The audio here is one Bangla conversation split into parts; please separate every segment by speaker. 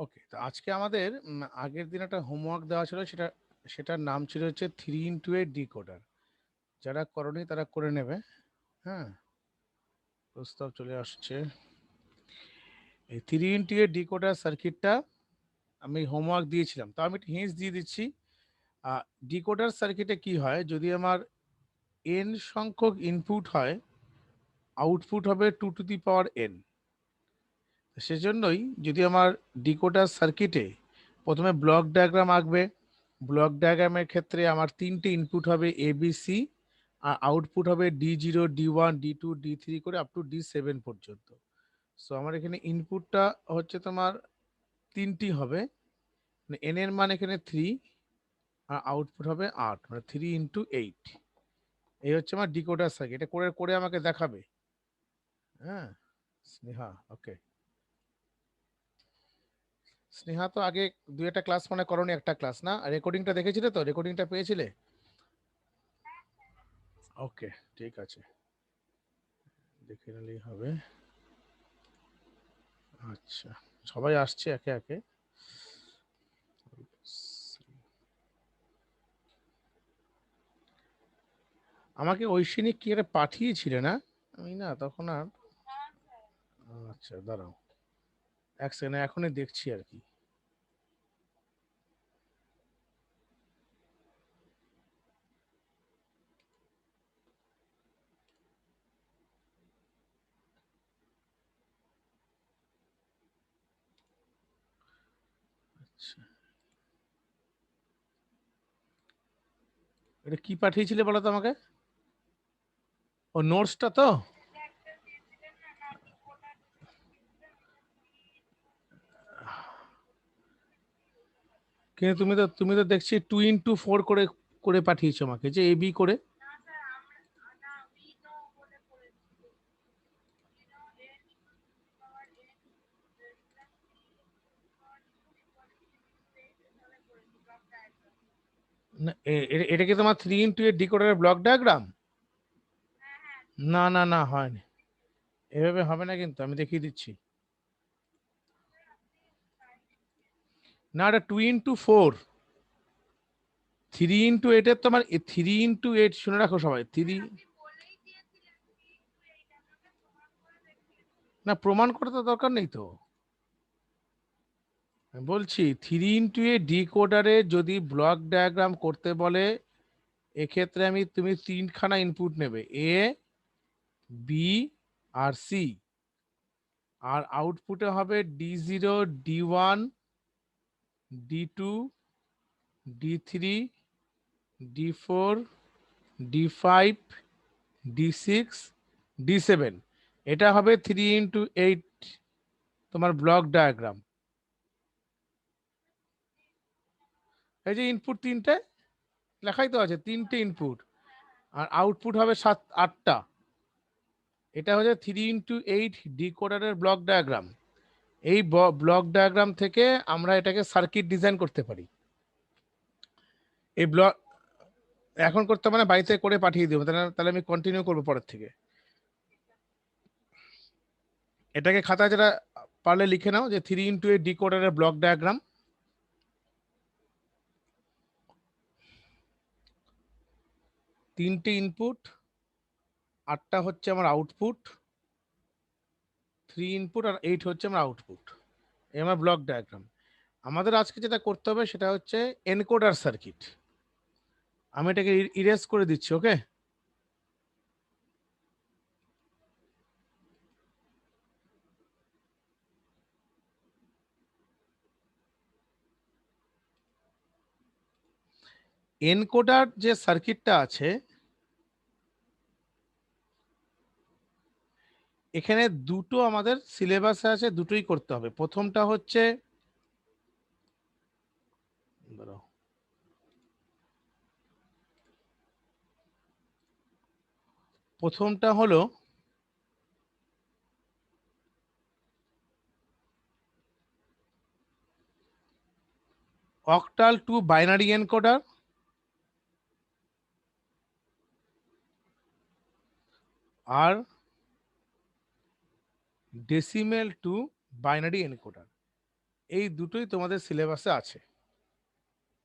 Speaker 1: ওকে, তো আজকে আমাদের আগের দিন একটা হোমওয়ার্ক দেওয়া ছিল, সেটার নাম ছিল হচ্ছে 3x8 ডিকোডার। যারা করনি তারা করে নেবে। হ্যাঁ, প্রস্তাব চলে আসছে। এই 3x8 ডিকোডার সার্কিটটা আমি হোমওয়ার্ক দিয়েছিলাম, তো আমি একটা হিন্টস দিয়ে দিচ্ছি। ডিকোডার সার্কিটে কি হয়, যদি আমার এন সংখ্যক ইনপুট হয়, আউটপুট হবে 2 টু দি পাওয়ার n। সেজন্যই যদি আমার ডিকোডার সার্কিটে প্রথমে ব্লক ডায়াগ্রাম আঁকবে, ব্লক ডায়াগ্রামের ক্ষেত্রে আমার 3টে ইনপুট হবে ABC, আর আউটপুট হবে D0 D1 D2 D3 করে আপ টু D7 পর্যন্ত। সো আমার এখানে ইনপুটটা হচ্ছে তোমার 3টি হবে, মানে n এর মান এখানে 3, আর আউটপুট হবে 8, মানে 3 × 8। এই হচ্ছে আমার ডিকোডার সার্কিট। এটা করে করে আমাকে দেখাবে। হ্যাঁ, স্নেহা, ওকে। স্নেহা তো আগে দুই একটা ক্লাস মানে করনি, একটা ক্লাস না, রেকর্ডিংটা দেখেছিলে তো, রেকর্ডিংটা পেয়েছিলে? ওকে, ঠিক আছে, দেখে নিলেই হবে। আচ্ছা, সবাই আসছে একে একে। আমাকে ঐশিনী কি একটা পাঠিয়েছিলে না? আমি না তখন আর, আচ্ছা দাঁড়াও এক সেকেন্ড, এখনই দেখছি আর কি। আচ্ছা, এটা কি পাঠিয়েছিলে বলো তো আমাকে? ও নোটসটা তো। কিন্তু তুমি তো দেখছি 2 × 4 করে করে পাঠিয়েছো আমাকে, যে AB করে। না, এটা কি তোমার 3 × 8 ডিকোডারের ব্লক ডায়াগ্রাম? না না না, হয়নি, এভাবে হবে না, কিন্তু আমি দেখিয়ে দিচ্ছি। না, এটা 2 × 4। 3 × 8 এর তোমার 3 × 8, শুনে রাখো সবাই, না প্রমাণ করতে দরকার নেই তো। আমি বলছি 3 × 8 ডিকোডারে যদি ব্লক ডায়াগ্রাম করতে বলে, এক্ষেত্রে তুমি তিনখানা ইনপুট নেবে, A, B আর C, আর আউটপুটে হবে D0 D1 D2 D3 D4 D5 D6 D7। এটা হবে 3 × 8 তোমার ব্লক ডায়াগ্রাম। এই যে ইনপুট তিনটে লেখাই তো আছে, 3টে ইনপুট, আর আউটপুট হবে 7 8টা। এটা হচ্ছে 3 × 8 ডিকোডারের ব্লক ডায়াগ্রাম। এই ব্লক ডায়াগ্রাম থেকে আমরা এটাকে সার্কিট ডিজাইন করতে পারি। এই ব্লক এখন করতে মানে বাড়িতে করে পাঠিয়ে দেবো, তাহলে তাহলে আমি কন্টিনিউ করবো পরের থেকে। এটাকে খাতায় যেটা পারলে লিখে নাও, যে 3 × 8 ডিকোডারের ব্লক ডায়াগ্রাম। 3টে ইনপুট, 8টা হচ্ছে আমার আউটপুট, 3 ইনপুট আর 8 হচ্ছে আমার আউটপুট। এই আমার ব্লক ডায়াগ্রাম। আমাদের আজকে যেটা করতে হবে সেটা হচ্ছে এনকোডার সার্কিট। আমি এটাকে ইরেজ করে দিচ্ছি, ওকে। এনকোডার যে সার্কিটটা আছে, এখানে দুটো আমাদের সিলেবাসে আছে, দুটোই করতে হবে। প্রথমটা হচ্ছে, দাঁড়াও, প্রথমটা হলো অক্টাল টু বাইনারি এনকোডার, আর ডেসিমেল টু বাইনারি এনকোডার। এই দুটোই তোমাদের সিলেবাসে আছে,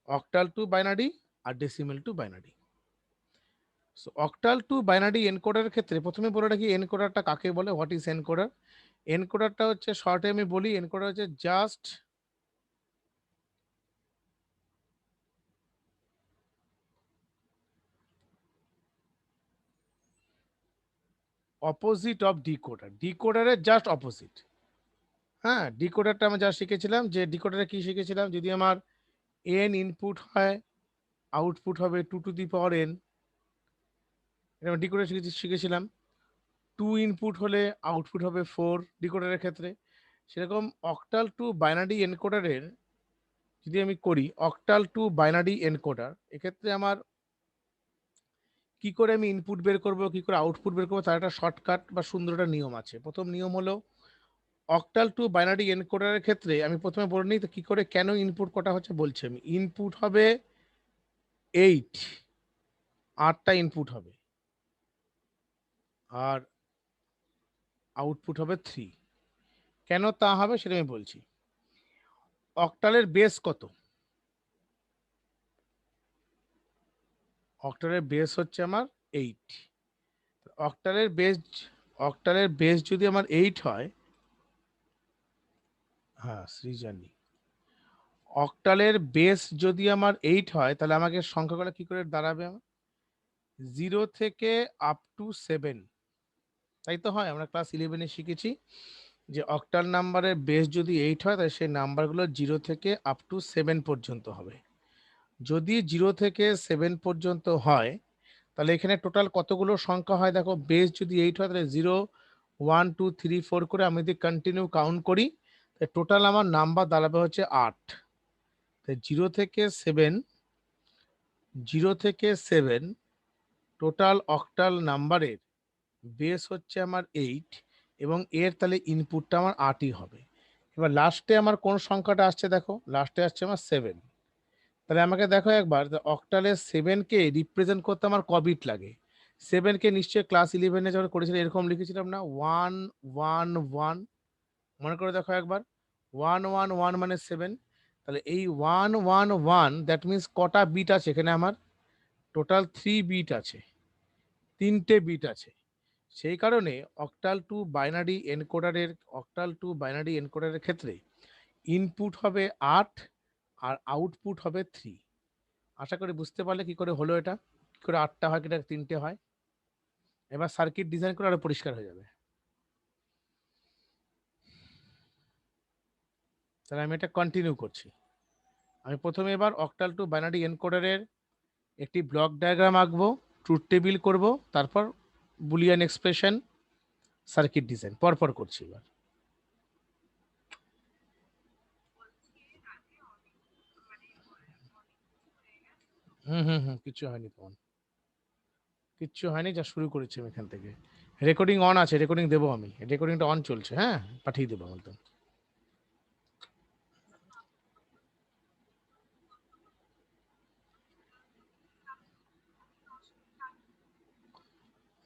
Speaker 1: অক্টাল টু বাইনারি আর decimal to binary. So octal to binary এনকোডারের ক্ষেত্রে প্রথমে বলে রাখি এনকোডারটা কাকে বলে, হোয়াট ইজ এনকোডার। এনকোডারটা হচ্ছে, শর্টে আমি বলি, এনকোডার হচ্ছে জাস্ট অপোজিট অফ ডিকোডার, ডিকোডারের জাস্ট অপোজিট। হ্যাঁ, ডিকোডারটা আমরা যা শিখেছিলাম, যে ডিকোডারে কি শিখেছিলাম, যদি আমার এন ইনপুট হয়, আউটপুট হবে 2^n, এটা আমরা ডিকোডার শিখেছিলাম। 2 ইনপুট হলে আউটপুট হবে 4 ডিকোডারের ক্ষেত্রে। সেরকম অক্টাল টু বাইনারি এনকোডারের যদি আমি করি, অক্টাল টু বাইনারি এনকোডার, এক্ষেত্রে আমার কি করে আমি ইনপুট বের করব, কি করে আউটপুট বের করবো, তার একটা শর্টকাট বা সুন্দর একটা নিয়ম আছে। প্রথম নিয়ম হলো, অক্টাল টু বাইনারি এনকোডারের ক্ষেত্রে আমি প্রথমে বলে নিই তো কি করে, কেন ইনপুট কটা হচ্ছে বলছি আমি। ইনপুট হবে 8, 8টা ইনপুট হবে, আর আউটপুট হবে 3। কেন তা হবে সেটা আমি বলছি। অক্টালের বেস কত? অক্টালের বেস হচ্ছে আমার 8। অক্টালের বেস, অক্টালের বেস যদি আমার 8 হয়, হ্যাঁ সৃজনী, অক্টালের বেস যদি আমার 8 হয়, তাহলে আমাকে সংখ্যাগুলো কি করে দাঁড়াবে আমার? 0 থেকে আপ টু 7, তাই তো হয়। আমরা ক্লাস 11-এ শিখেছি যে অক্টাল নাম্বারের বেস যদি 8 হয়, তাহলে সেই নাম্বারগুলো 0 থেকে আপ টু 7 পর্যন্ত হবে। যদি 0 থেকে 7 পর্যন্ত হয়, তাহলে এখানে টোটাল কতগুলো সংখ্যা হয় দেখো। বেস যদি 8 হয়, তাহলে 0, 1, 2, 3, 4 করে আমি যদি কন্টিনিউ কাউন্ট করি, টোটাল আমার নাম্বার দাঁড়াবে হচ্ছে 8। তাই 0 থেকে 7, 0 থেকে 7 টোটাল অক্টাল নাম্বারের বেস হচ্ছে আমার 8, এবং এর তাহলে ইনপুটটা আমার 8ই হবে। এবার লাস্টে আমার কোন সংখ্যাটা আসছে দেখো, লাস্টে আসছে আমার 7। তাহলে আমাকে দেখো একবার, অক্টালের 7কে রিপ্রেজেন্ট করতে আমার ক বিট লাগে। 7কে নিশ্চয়ই ক্লাস 11-এ যখন করেছিলাম এরকম লিখেছিলাম না, 1 1 1। মনে করে দেখো একবার, 1 1 1 মানে 7। তাহলে এই 1 1 1 দ্যাট মিনস কটা বিট আছে এখানে আমার? টোটাল 3 বিট আছে, 3টে বিট আছে। সেই কারণে অক্টাল টু বাইনারি এনকোডারের, অক্টাল টু বাইনারি এনকোডারের ক্ষেত্রে ইনপুট হবে 8 আর আউটপুট হবে 3। আশা করি বুঝতে পারলে কি করে হলো এটা, কি করে 8টা হয়, কি করে 3টে হয়। এবার সার্কিট ডিজাইন করে আরো পরিষ্কার হয়ে যাবে। তাহলে আমি এটা কন্টিনিউ করছি। আমি প্রথমে এবার অক্টাল টু বাইনারি এনকোডারের একটি ব্লক ডায়াগ্রাম আঁকবো, ট্রুথ টেবিল করব, তারপর বুলিয়ান এক্সপ্রেশন, সার্কিট ডিজাইন পরপর করছি এবার। কিছু হয়নি তখন, কিচ্ছু হয়নি, যা শুরু করেছি আমি এখান থেকে। রেকর্ডিং অন আছে, রেকর্ডিং দেবো আমি, রেকর্ডিংটা অন চলছে, হ্যাঁ পাঠিয়ে দেবো একদম।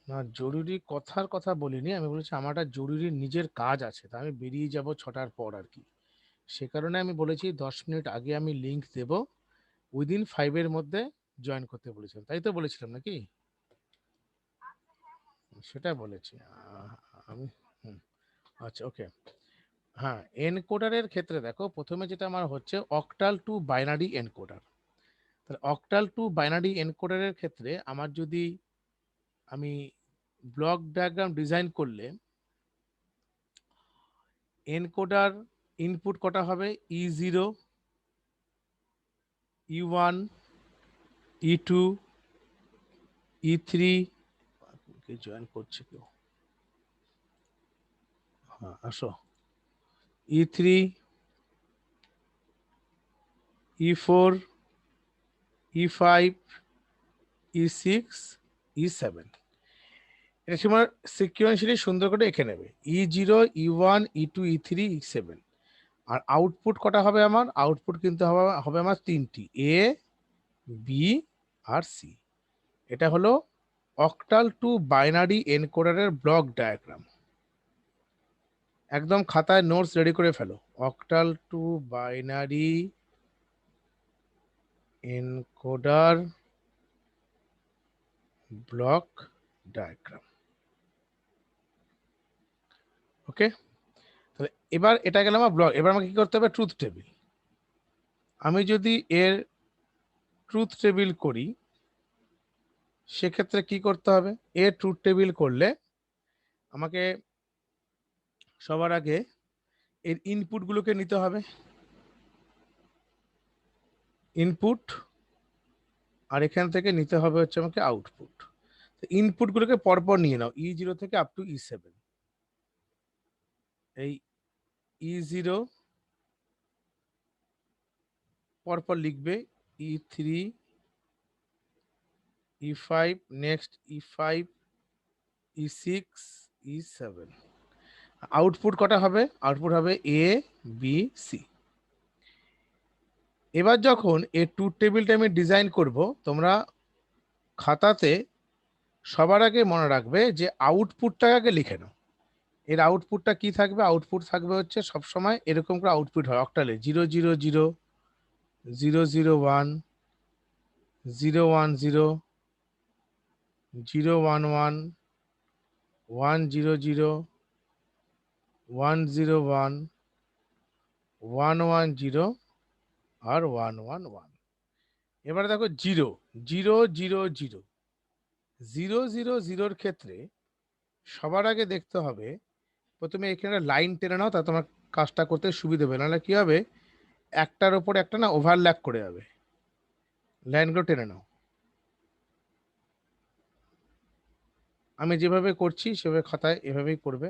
Speaker 1: না, জরুরি কথার কথা বলিনি, আমি বলেছি আমার একটা জরুরি নিজের কাজ আছে, তা আমি বেরিয়ে যাব 6টার পর আর কি। সে কারণে আমি বলেছি 10 মিনিট আগে আমি লিংক দেব, উইদিন 5-এর মধ্যে জয়েন করতে বলেছিলাম, তাই তো বলেছিলাম নাকি? সেটা বলেছি আমি। হুম, আচ্ছা ওকে। হ্যাঁ, এনকোডারের ক্ষেত্রে দেখো প্রথমে যেটা আমার হচ্ছে অক্টাল টু বাইনারি এনকোডার। তাহলে অক্টাল টু বাইনারি এনকোডারের ক্ষেত্রে আমার যদি আমি ব্লক ডায়াগ্রাম ডিজাইন করলে, এনকোডার ইনপুট কটা হবে? E0, E1, E2, E3। কে জয়েন করছে কেউ? হ্যাঁ আসো। E3, E4, E5, E6, E7। এটা তোমার সিকুয়েন্সিয়ালি সুন্দর করে এঁকে নেবে, E0, E1, E2, E3, E7। আর আউটপুট কটা হবে আমার? আউটপুট কিন্তু হবে হবে আমার 3টি, এ, বি আর সি। এটা হলো অক্টাল টু বাইনারি এনকোডারের ব্লক ডায়াগ্রাম। একদম খাতায় নোটস রেডি করে ফেলো। Octal to binary encoder block diagram. Okay, তাহলে এবার এটা গেল আমার ব্লক। এবার আমাকে কি করতে হবে? Truth table. আমি যদি এর ট্রুথ টেবিল করি সেক্ষেত্রে কি করতে হবে? এর ট্রুথ টেবিল করলে আমাকে সবার আগে এর ইনপুটগুলোকে নিতে হবে, ইনপুট, আর এখান থেকে নিতে হবে হচ্ছে আমাকে আউটপুট। ইনপুটগুলোকে পরপর নিয়ে নাও, E0 থেকে আপ টু E7। এই E0 পরপর লিখবে, E3, E5, next E5, E6, E7। Output কটা হবে? আউটপুট হবে A, B, C। এবার যখন এই ট্রুথ টেবিলটা আমি ডিজাইন করব, তোমরা খাতাতে সবার আগে মনে রাখবে যে আউটপুটটাকে আগে লিখে নাও। এর আউটপুটটা কি থাকবে? আউটপুট থাকবে হচ্ছে সবসময় এরকম করে আউটপুট হয় অক্টালে 000, 001, 010, 011, 100, 101, 110 আর 111। এবারে দেখো 0, 000, 000 ক্ষেত্রে সবার আগে দেখতে হবে, প্রথমে এখানে লাইন টেনে নাও, তা তোমার কাজটা করতে সুবিধা হবে। নাহলে কি হবে? একটার ওপর একটা না ওভারল্যাপ করে যাবে। লাইনগুলো টেনে নাও। আমি যেভাবে করছি সেভাবে খাতায় এভাবেই করবে।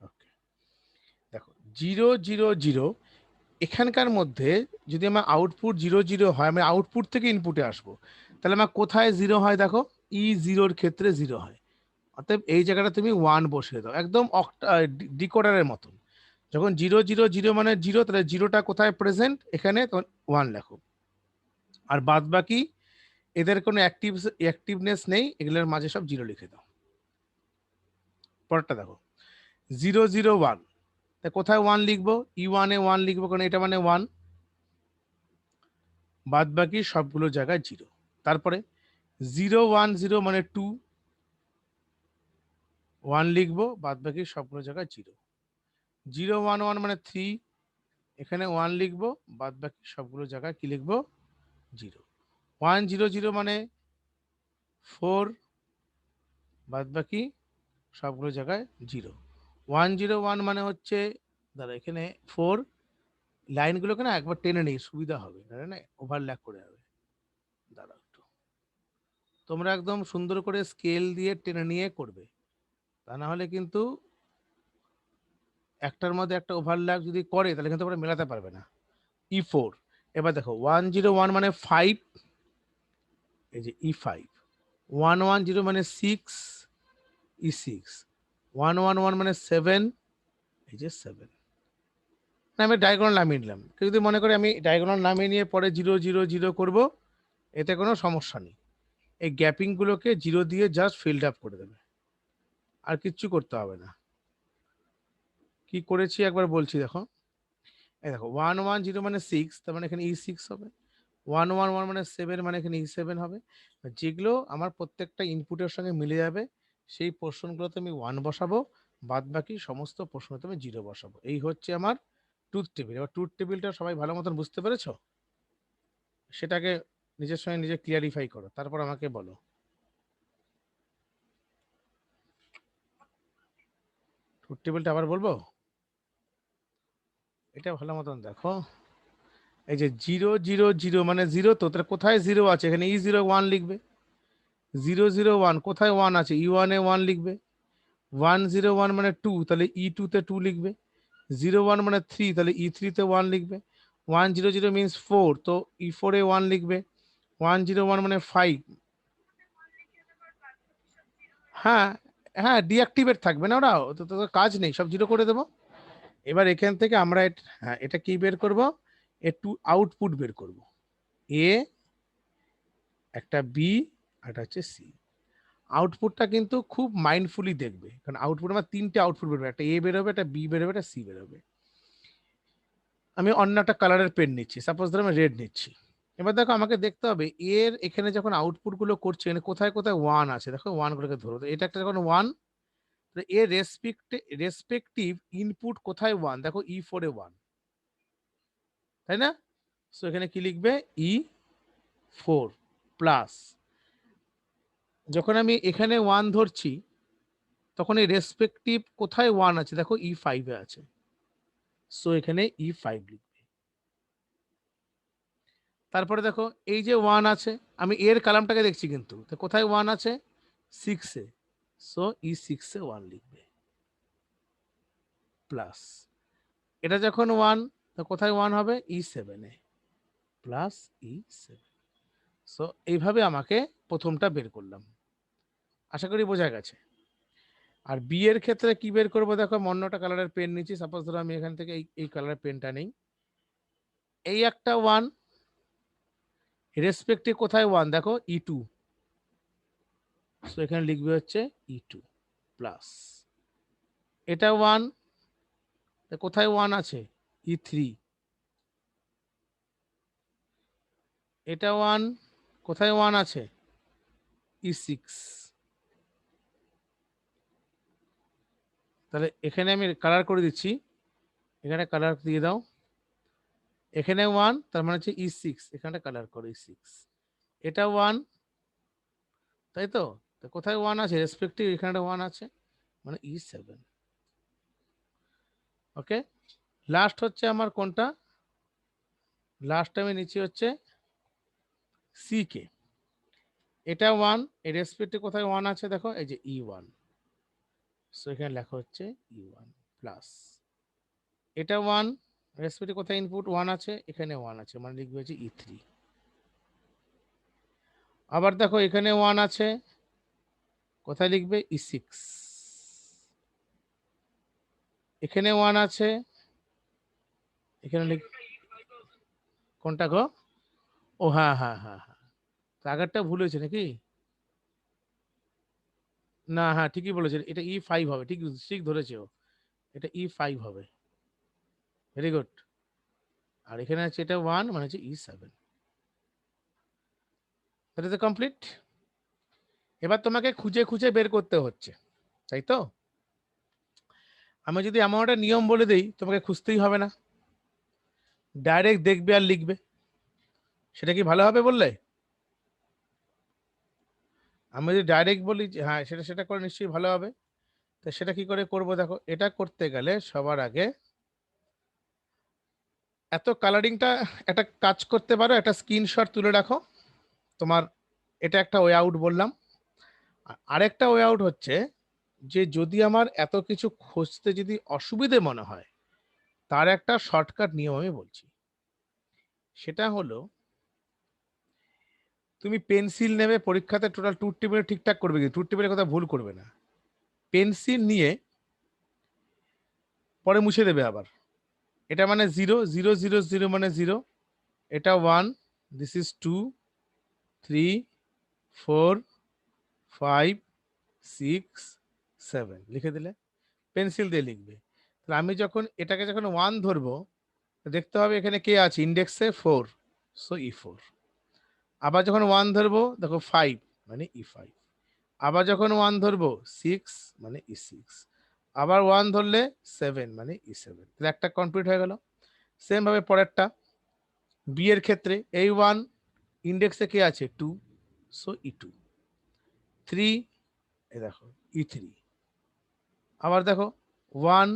Speaker 1: ওকে, দেখো 000 এখানকার মধ্যে যদি আমার আউটপুট 00 হয়, আমি আউটপুট থেকে ইনপুটে আসবো, তাহলে আমার কোথায় জিরো হয়? দেখো E0 ক্ষেত্রে জিরো হয়। অতএব এই জায়গাটা তুমি 1 বসিয়ে দাও, একদম ডিকোডারের মতন। যখন 000 মানে জিরো, তাহলে জিরোটা কোথায় প্রেজেন্ট? এখানে, তখন 1 লেখো। আর বাদ বাকি এদের কোনো অ্যাক্টিভনেস নেই, এগুলোর মাঝে সব জিরো লিখে দাও। পরেরটা দেখো 001, তা কোথায় 1 লিখবো? E1 এ 1 লিখবো, কারণ এটা মানে 1। বাদ বাকি সবগুলো জায়গায় জিরো। তারপরে 010 মানে 2, 1 লিখবো, বাদ বাকি সবগুলো জায়গায় জিরো। 011 মানে 3, এখানে 1 লিখবো, বাদ বাকি সবগুলো জায়গায় কি লিখবো? জিরো। 100 মানে 4, বাদ বাকি সবগুলো জায়গায় জিরো। 101 মানে হচ্ছে, দাঁড়া এখানে 4, লাইনগুলোকে না একবার টেনে নেই, সুবিধা হবে, না ওভারল্যাপ করে যাবে। দাঁড়া একটু, তোমরা একদম সুন্দর করে স্কেল দিয়ে টেনে নিয়ে করবে, তা না হলে কিন্তু একটার মধ্যে একটা ওভারল্যাপ যদি করে তাহলে কিন্তু তোমরা মেলাতে পারবে না। E4, এবার দেখো 101 মানে 5, এই যে E5। 110 মানে 6, E6। 111 মানে 7, এই যে 7। না, আমি ডায়াগোনাল নামিয়ে নিলাম। কেউ যদি মনে করে আমি ডায়াগোনাল নামিয়ে নিয়ে পরে 000 করব, এতে কোনো সমস্যা নেই। এই গ্যাপিং গুলোকে জিরো দিয়ে জাস্ট ফিল্ড আপ করে দেবে, আর কিচ্ছু করতে হবে না। কি করেছি একবার বলছি, দেখো। এই দেখো 110 মানে 6, তার মানে এখানে E6 হবে। 111 মানে 7, মানে এখানে E7 হবে। যেগুলো আমার প্রত্যেকটা ইনপুটের সঙ্গে মিলে যাবে সেই পোর্শনগুলোতে আমি 1 বসাবো, বাদ বাকি সমস্ত পোর্শনতে আমি 0 বসাবো। এই হচ্ছে আমার ট্রুথ টেবিল। এবার ট্রুথ টেবিলটা সবাই ভালো মতন বুঝতে পেরেছো? সেটাকে নিজের সঙ্গে নিজে ক্লিয়ারিফাই করো, তারপর আমাকে বলো। ট্রুথ টেবিলটা আবার বলবো? এটা ভালো মতন দেখো। এই যে 000 মানে জিরো, তো তাহলে কোথায় জিরো আছে? এখানে E01 লিখবে। 001 কোথায় 1 আছে? E1 এ 1 লিখবে। 101 মানে 2, তাহলে E2 তে 2 লিখবে। 01 মানে 3, তাহলে E3 তে 1 লিখবে। 100 মিনস 4, তো E4 এ 1 লিখবে। 101 মানে 5। হ্যাঁ, হ্যাঁ, ডিঅ্যাক্টিভেট থাকবে না, ওরা তো তোদের কাজ নেই, সব জিরো করে দেবো। এবার এখান থেকে আমরা হ্যাঁ, এটা কি বের করব? একটু আউটপুট বের করব। এ, একটা বি, আর একটা হচ্ছে সি। আউটপুটটা কিন্তু খুব মাইন্ডফুলি দেখবে, কারণ আউটপুট আমার তিনটে আউটপুট বেরোবে, একটা এ বেরোবে, একটা বি বেরোবে, একটা সি বেরোবে। আমি অন্য একটা কালারের পেন নিচ্ছি, সাপোজ ধরো আমি রেড নিচ্ছি। এবার দেখো আমাকে দেখতে হবে এর এখানে যখন আউটপুট গুলো করছে এখানে কোথায় কোথায় ওয়ান আছে, দেখো ওয়ান গুলোকে ধরো, তো এটা একটা যখন ওয়ান, এর রেসপেক্টিভ ইনপুট কোথায় ওয়ান, দেখো E4 এ ওয়ান, তাই না? সো এখানে কি লিখবে, E4 প্লাস, যখন আমি এখানে ওয়ান ধরছি তখন এই রেসপেক্টিভ কোথায় ওয়ান আছে, দেখো E5 এ আছে, সো এখানে E5 লিখবে। তারপরে দেখো এই যে ওয়ান আছে, আমি এর কালামটাকে দেখছি কিন্তু, তো কোথায় ওয়ান আছে, 6 এ, সো E6 এ ওয়ান লিখবে প্লাস, এটা যখন ওয়ান, তো কোথায় ওয়ান হবে, E7 এ, প্লাস E7। সো এইভাবে আমাকে প্রথমটা বের করলাম, আশা করি বোঝা গেছে। আর বি এর ক্ষেত্রে কি বের করবো, দেখো আমি অন্যটা কালারের পেন নিচ্ছি, সাপোজ ধরো আমি এখান থেকে এই কালারের পেনটা নেই, এই একটা ওয়ান, রেসপেক্টিভ কোথায় ওয়ান, দেখো E2, সো এখানে লিখবে হচ্ছে E2 প্লাস, এটা ওয়ান, কোথায় ওয়ান আছে, E3, এটা ওয়ান, কোথায় ওয়ান আছে, E6। তাহলে এখানে আমি কালার করে দিচ্ছি, এখানে কালার দিয়ে দাও, এখানে ওয়ান, তার মানে হচ্ছে E6, এখানে কালার করো E6, এটা ওয়ান, তাই তো, তো কোথায় ওয়ান আছে, রেসপেক্টিভ এখানে ওয়ান আছে, মানে E7। ওকে, লাস্ট হচ্ছে আমার কোনটা, লাস্ট আমি নিচে হচ্ছে সি কে, এটা ওয়ান, এর রেসপেক্টিভ কোথায় ওয়ান আছে, দেখো এই যে E1, সো এখানে লেখা হচ্ছে E1 প্লাস, এটা ওয়ান, রেসপেক্টিভ কোথায় ইনপুট ওয়ান আছে, এখানে ওয়ান আছে, মানে লিখবে হচ্ছে E3। আবার দেখো এখানে ওয়ান আছে, কোথায় লিখবে, E6, এখানে ওয়ান আছে, এখানে কোনটা গো, ও হ্যাঁ হ্যাঁ হ্যাঁ হ্যাঁ, আগেরটা ভুল হয়েছে নাকি, না হ্যাঁ ঠিকই বলেছেন, এটা E5 হবে, ঠিক ঠিক ধরেছে ও, এটা E5 হবে, ভেরি গুড। আর এখানে আছে এটা ওয়ান, মানে হচ্ছে E7। That is complete. এবার তোমাকে খুঁজে খুঁজে বের করতে হচ্ছে, তাই তো? আমি যদি এমন একটা নিয়ম বলে দিই, তোমাকে খুঁজতেই হবে না, ডাইরেক্ট দেখবে আর লিখবে, সেটা কি ভালো হবে বললে? আমি যদি ডাইরেক্ট বলি যে হ্যাঁ সেটা সেটা করে নিশ্চয়ই ভালো হবে। তো সেটা কি করে করব, দেখো এটা করতে গেলে সবার আগে এত কালারিংটা, একটা কাজ করতে পারো, একটা স্ক্রিনশট তুলে রাখো তোমার, এটা একটা ওয়ে আউট বললাম। আরেকটা ওয়ে আউট হচ্ছে যে যদি আমার এত কিছু খুঁজতে যদি অসুবিধে মনে হয়, তার একটা শর্টকাট নিয়ম আমি বলছি, সেটা হলো তুমি পেন্সিল নেবে, পরীক্ষাতে টোটাল ট্রুথ টেবিল ঠিকঠাক করবে, কিন্তু ট্রুথ টেবিলের কথা ভুল করবে না, পেন্সিল নিয়ে পরে মুছে দেবে আবার, এটা মানে 0 0 0 0 মানে 0, এটা 1, দিস ইজ 2, 3, 4, 5, 6, 7 লিখে দিলে, পেন্সিল দিয়ে লিখবে। তাহলে আমি যখন এটাকে যখন 1 ধরবো, দেখতে হবে এখানে কে আছে, ইন্ডেক্সে 4, সো E4। আবার যখন 1 ধরবো, দেখো 5, মানে E5। আবার যখন 1 ধরবো 6, মানে E6। আবার 1 ধরলে 7, মানে E7। তাহলে একটা কমপ্লিট হয়ে গেল। সেম ভাবে পরেরটা, বি এর ক্ষেত্রে এই 1, ইন্ডেক্সে কে আছে 2, সো E2। 3, এই দেখো E3। আবার দেখো 1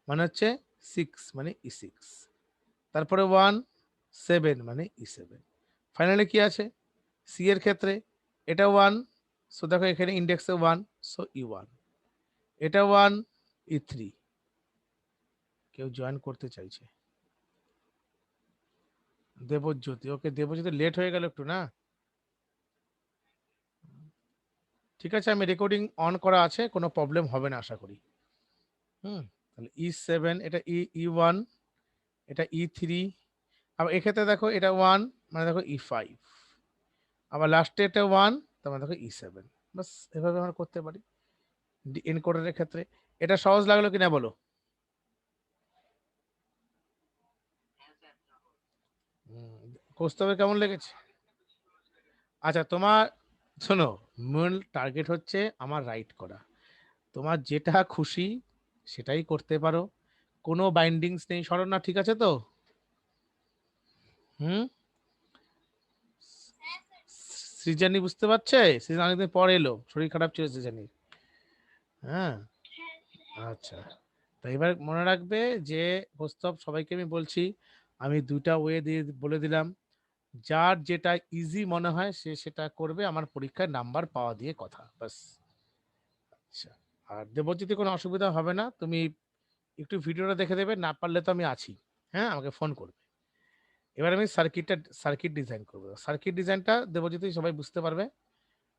Speaker 1: মানে হচ্ছে 6, মানে E6। তারপরে 1, 7, মানে E7। ফাইনালি কি আছে, সি এর ক্ষেত্রে এটা 1, সো দেখো এখানে ইন্ডেক্সে 1, সো E1। এটা 1, E3। কেউ জয়েন করতে চাইছে, দেবজ্যোতি, ওকে দেবজ্যোতি, লেট হয়ে গেল একটু না, ঠিক আছে, আমি রেকর্ডিং অন করা আছে, কোনো প্রবলেম হবে না আশা করি। তাহলে E7, এটা E1, এটা E3। আবার এক্ষেত্রে দেখো এটা 1, মানে দেখো E5, আবার লাস্টে এটা 1, তার মানে দেখো E7। বাস এভাবে আমরা করতে পারি এনকোডারের ক্ষেত্রে। এটা সহজ লাগলো কিনা বলো? কৌস্তবের কেমন লেগেছে? আচ্ছা তোমার শোনো, মূল টার্গেট হচ্ছে আমার রাইট করা। তোমার যেটা খুশি সেটাই করতে পারো, কোনো বাইন্ডিংস নেই। স্মরণ না, ঠিক আছে তো? হুম, সৃজানি বুঝতে পারছে? সৃজানি অনেকদিন পর এলো, শরীর খারাপ ছিল সৃজানির। হ্যাঁ, আচ্ছা। তো এবার মনে রাখবে যে প্রস্তাব সবাইকে আমি বলছি, আমি দুটা ওয়ে দিয়ে বলে দিলাম, যার যেটা ইজি মনে হয় সে সেটা করবে, আমার পরীক্ষায় নাম্বার পাওয়া দিয়ে কথা, বাস। আচ্ছা, আর দেবজ্যোতি কোনো অসুবিধা হবে না, তুমি একটু ভিডিওটা দেখে দেবে, না পারলে তো আমি আছি। হ্যাঁ, আমাকে ফোন করবে। এবার আমি সার্কিট ডিজাইন করবো। সার্কিট ডিজাইনটা দেবজ্যোতি সবাই বুঝতে পারবে।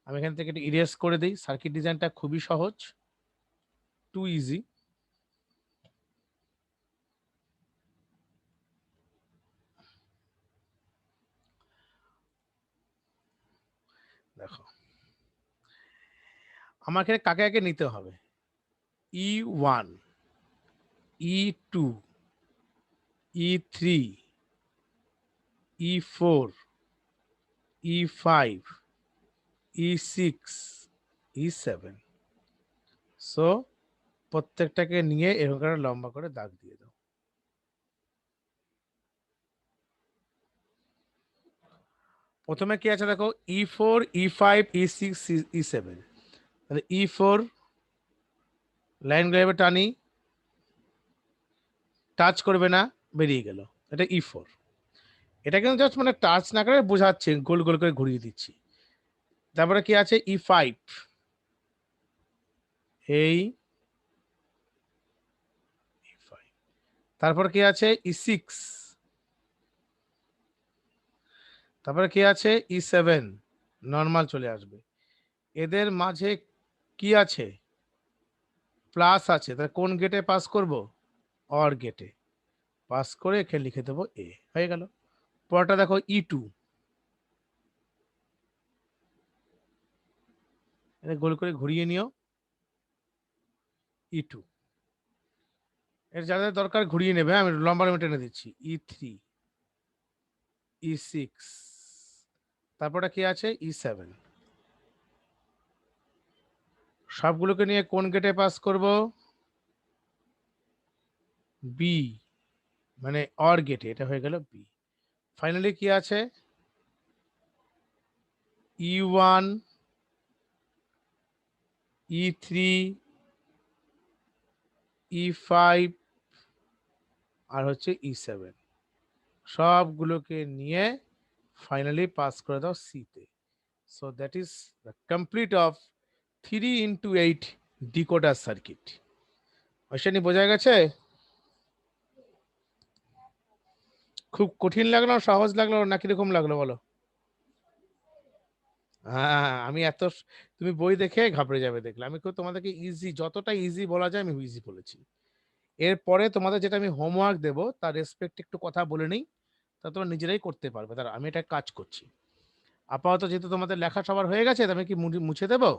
Speaker 1: আমি এখান থেকে একটু ইরেজ করে দিই। সার্কিট ডিজাইনটা খুবই সহজ, টু ইজি। দেখো, আমাকে কাকে কাকে নিতে হবে? E1, E2, E3, E4, E5, E6, E7। So প্রত্যেকটাকে নিয়ে এরকম করে লম্বা করে দাগ দিয়ে দাও। প্রথমে কি আছে দেখো, E4, E5, E6, E7। তাহলে E4 লাইন গুলো টানি, টাচ করবে না, বেরিয়ে গেল, এটা E4। এটা কিন্তু জাস্ট মানে টাচ না করে বোঝাচ্ছে, গোল গোল করে ঘুরিয়ে দিচ্ছি। তারপরে কি আছে, E5, এই E5। তারপর কি আছে, E6। তারপরে কি আছে, E7, নর্মাল চলে আসবে। এদের মাঝে কি আছে, প্লাস আছে, তাহলে কোন গেটে পাস করব, অর গেটে পাস করে এখানে লিখে দেবো এ, হয়ে গেল। পরটা দেখো, E2, এটা গোল করে ঘুরিয়ে নিও, E2। এর যাদের দরকার ঘুরিয়ে নেবে, আমি লম্বা টেনে দিচ্ছি, E3, E6। তারপরে কি আছে, E7। সবগুলোকে নিয়ে কোন গেটে পাস করব, বি, মানে অর গেটে, এটা হয়ে গেল বি। ফাইনালি কি আছে, E1, E3, E5, আর হচ্ছে E7। সবগুলোকে নিয়ে ফাইনালি পাস করে দাও সিতে। So that is the complete of 3x8 decoder circuit. Oishani, বোঝা গেছে? খুব কঠিন লাগলো, সহজ লাগলো, না কিরকম লাগলো বলো? হ্যাঁ, আমি এত, তুমি বই দেখে ঘাবড়ে যাবে দেখলে। আমি তোমাদেরকে ইজি, যতটা ইজি বলা যায় আমি ইজি বলেছি। এরপরে তোমাদের যেটা আমি হোমওয়ার্ক দেবো তার রেসপেক্ট একটু কথা বলে নিই, তা তোমরা নিজেরাই করতে পারবে। তার আমি এটা কাজ করছি। আপাতত যেহেতু তোমাদের লেখা সবার হয়ে গেছে, আমি কি মুছে দেবো?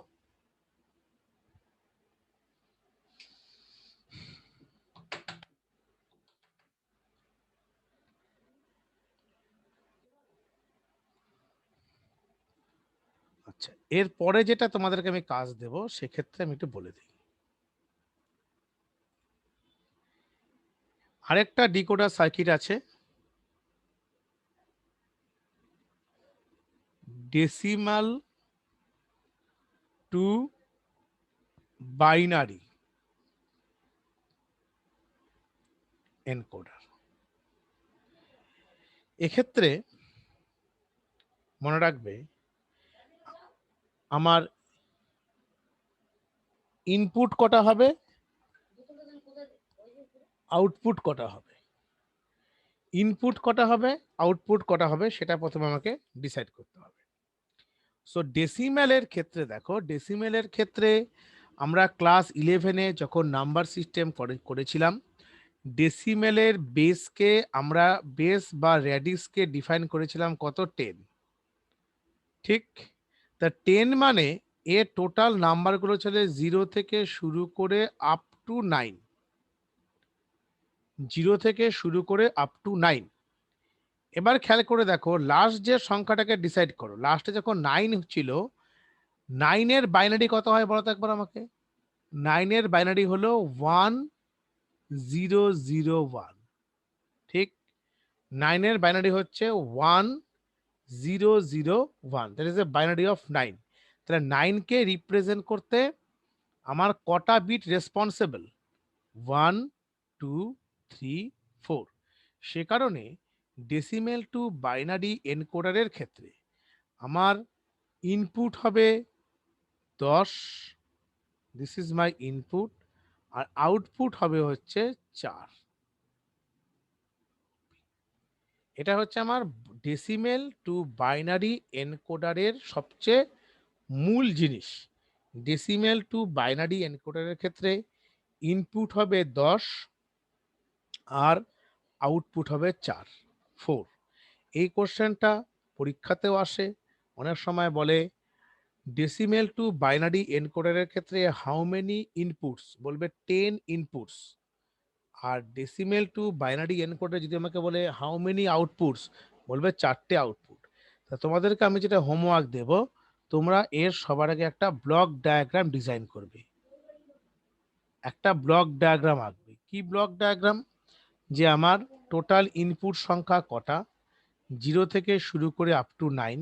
Speaker 1: আচ্ছা, এরপরে যেটা তোমাদেরকে আমি কাজ দেব সেক্ষেত্রে আমি একটু বলে দিই। আরেকটা ডিকোডার সার্কিট আছে, ডেসিমাল টু বাইনারি এনকোডার। এক্ষেত্রে মনে রাখবে, আমার ইনপুট কটা হবে, আউটপুট কটা হবে। ইনপুট কটা হবে, আউটপুট কটা হবে, সেটা প্রথমে আমাকে ডিসাইড করতে হবে। সো ডেসিমেলের ক্ষেত্রে দেখো, ডেসিমেলের ক্ষেত্রে আমরা ক্লাস 11-এ যখন নাম্বার সিস্টেম করেছিলাম, ডেসিমেলের বেসকে আমরা বেস বা র্যাডিক্সকে ডিফাইন করেছিলাম কত? 10। ঠিক, তা 10 মানে এর টোটাল নাম্বারগুলো ছিল 0 থেকে শুরু করে আপ টু 9। 0 থেকে শুরু করে আপ টু 9। এবার খেয়াল করে দেখো, লাস্ট যে সংখ্যাটাকে ডিসাইড করো, লাস্টে যখন 9 ছিল, 9 এর বাইনারি কত হয় বলো তো একবার আমাকে? 9 এর বাইনারি হলো 1001। ঠিক, 9 এর বাইনারি হচ্ছে 1001, that is A binary of 9। তাহলে 9 কে রিপ্রেজেন্ট করতে আমার কটা বিট রেসপন্সিবল? 1 2 3 4। সে কারণে ডেসিমেল টু বাইনারি এনকোডারের ক্ষেত্রে আমার ইনপুট হবে 10, দিস ইজ মাই ইনপুট, আর আউটপুট হবে হচ্ছে 4। এটা হচ্ছে আমার ডেসিমেল টু বাইনারি এনকোডারের সবচেয়ে মূল জিনিস। ডেসিমেল টু বাইনারি এনকোডারের ক্ষেত্রে ইনপুট হবে 10 আর আউটপুট হবে 4। এই কোশ্চেনটা পরীক্ষাতেও আসে, অনেক সময় বলে ডেসিমেল টু বাইনারি এনকোডারের ক্ষেত্রে হাউ মেনি ইনপুটস, বলবে 10 ইনপুটস। আর ডেসিমেল টু বাইনারি এনকোডার যদি আমাকে বলে হাউ মেনি আউটপুটস, বলবে 4টে আউটপুট। তা তোমাদেরকে আমি যেটা হোমওয়ার্ক দেব, তোমরা এর সবার আগে একটা ব্লক ডায়াগ্রাম ডিজাইন করবে, একটা ব্লক ডায়াগ্রাম আঁকবে। কি ব্লক ডায়াগ্রাম? যে আমার টোটাল ইনপুট সংখ্যা কটা 0 থেকে শুরু করে আপ টু 9,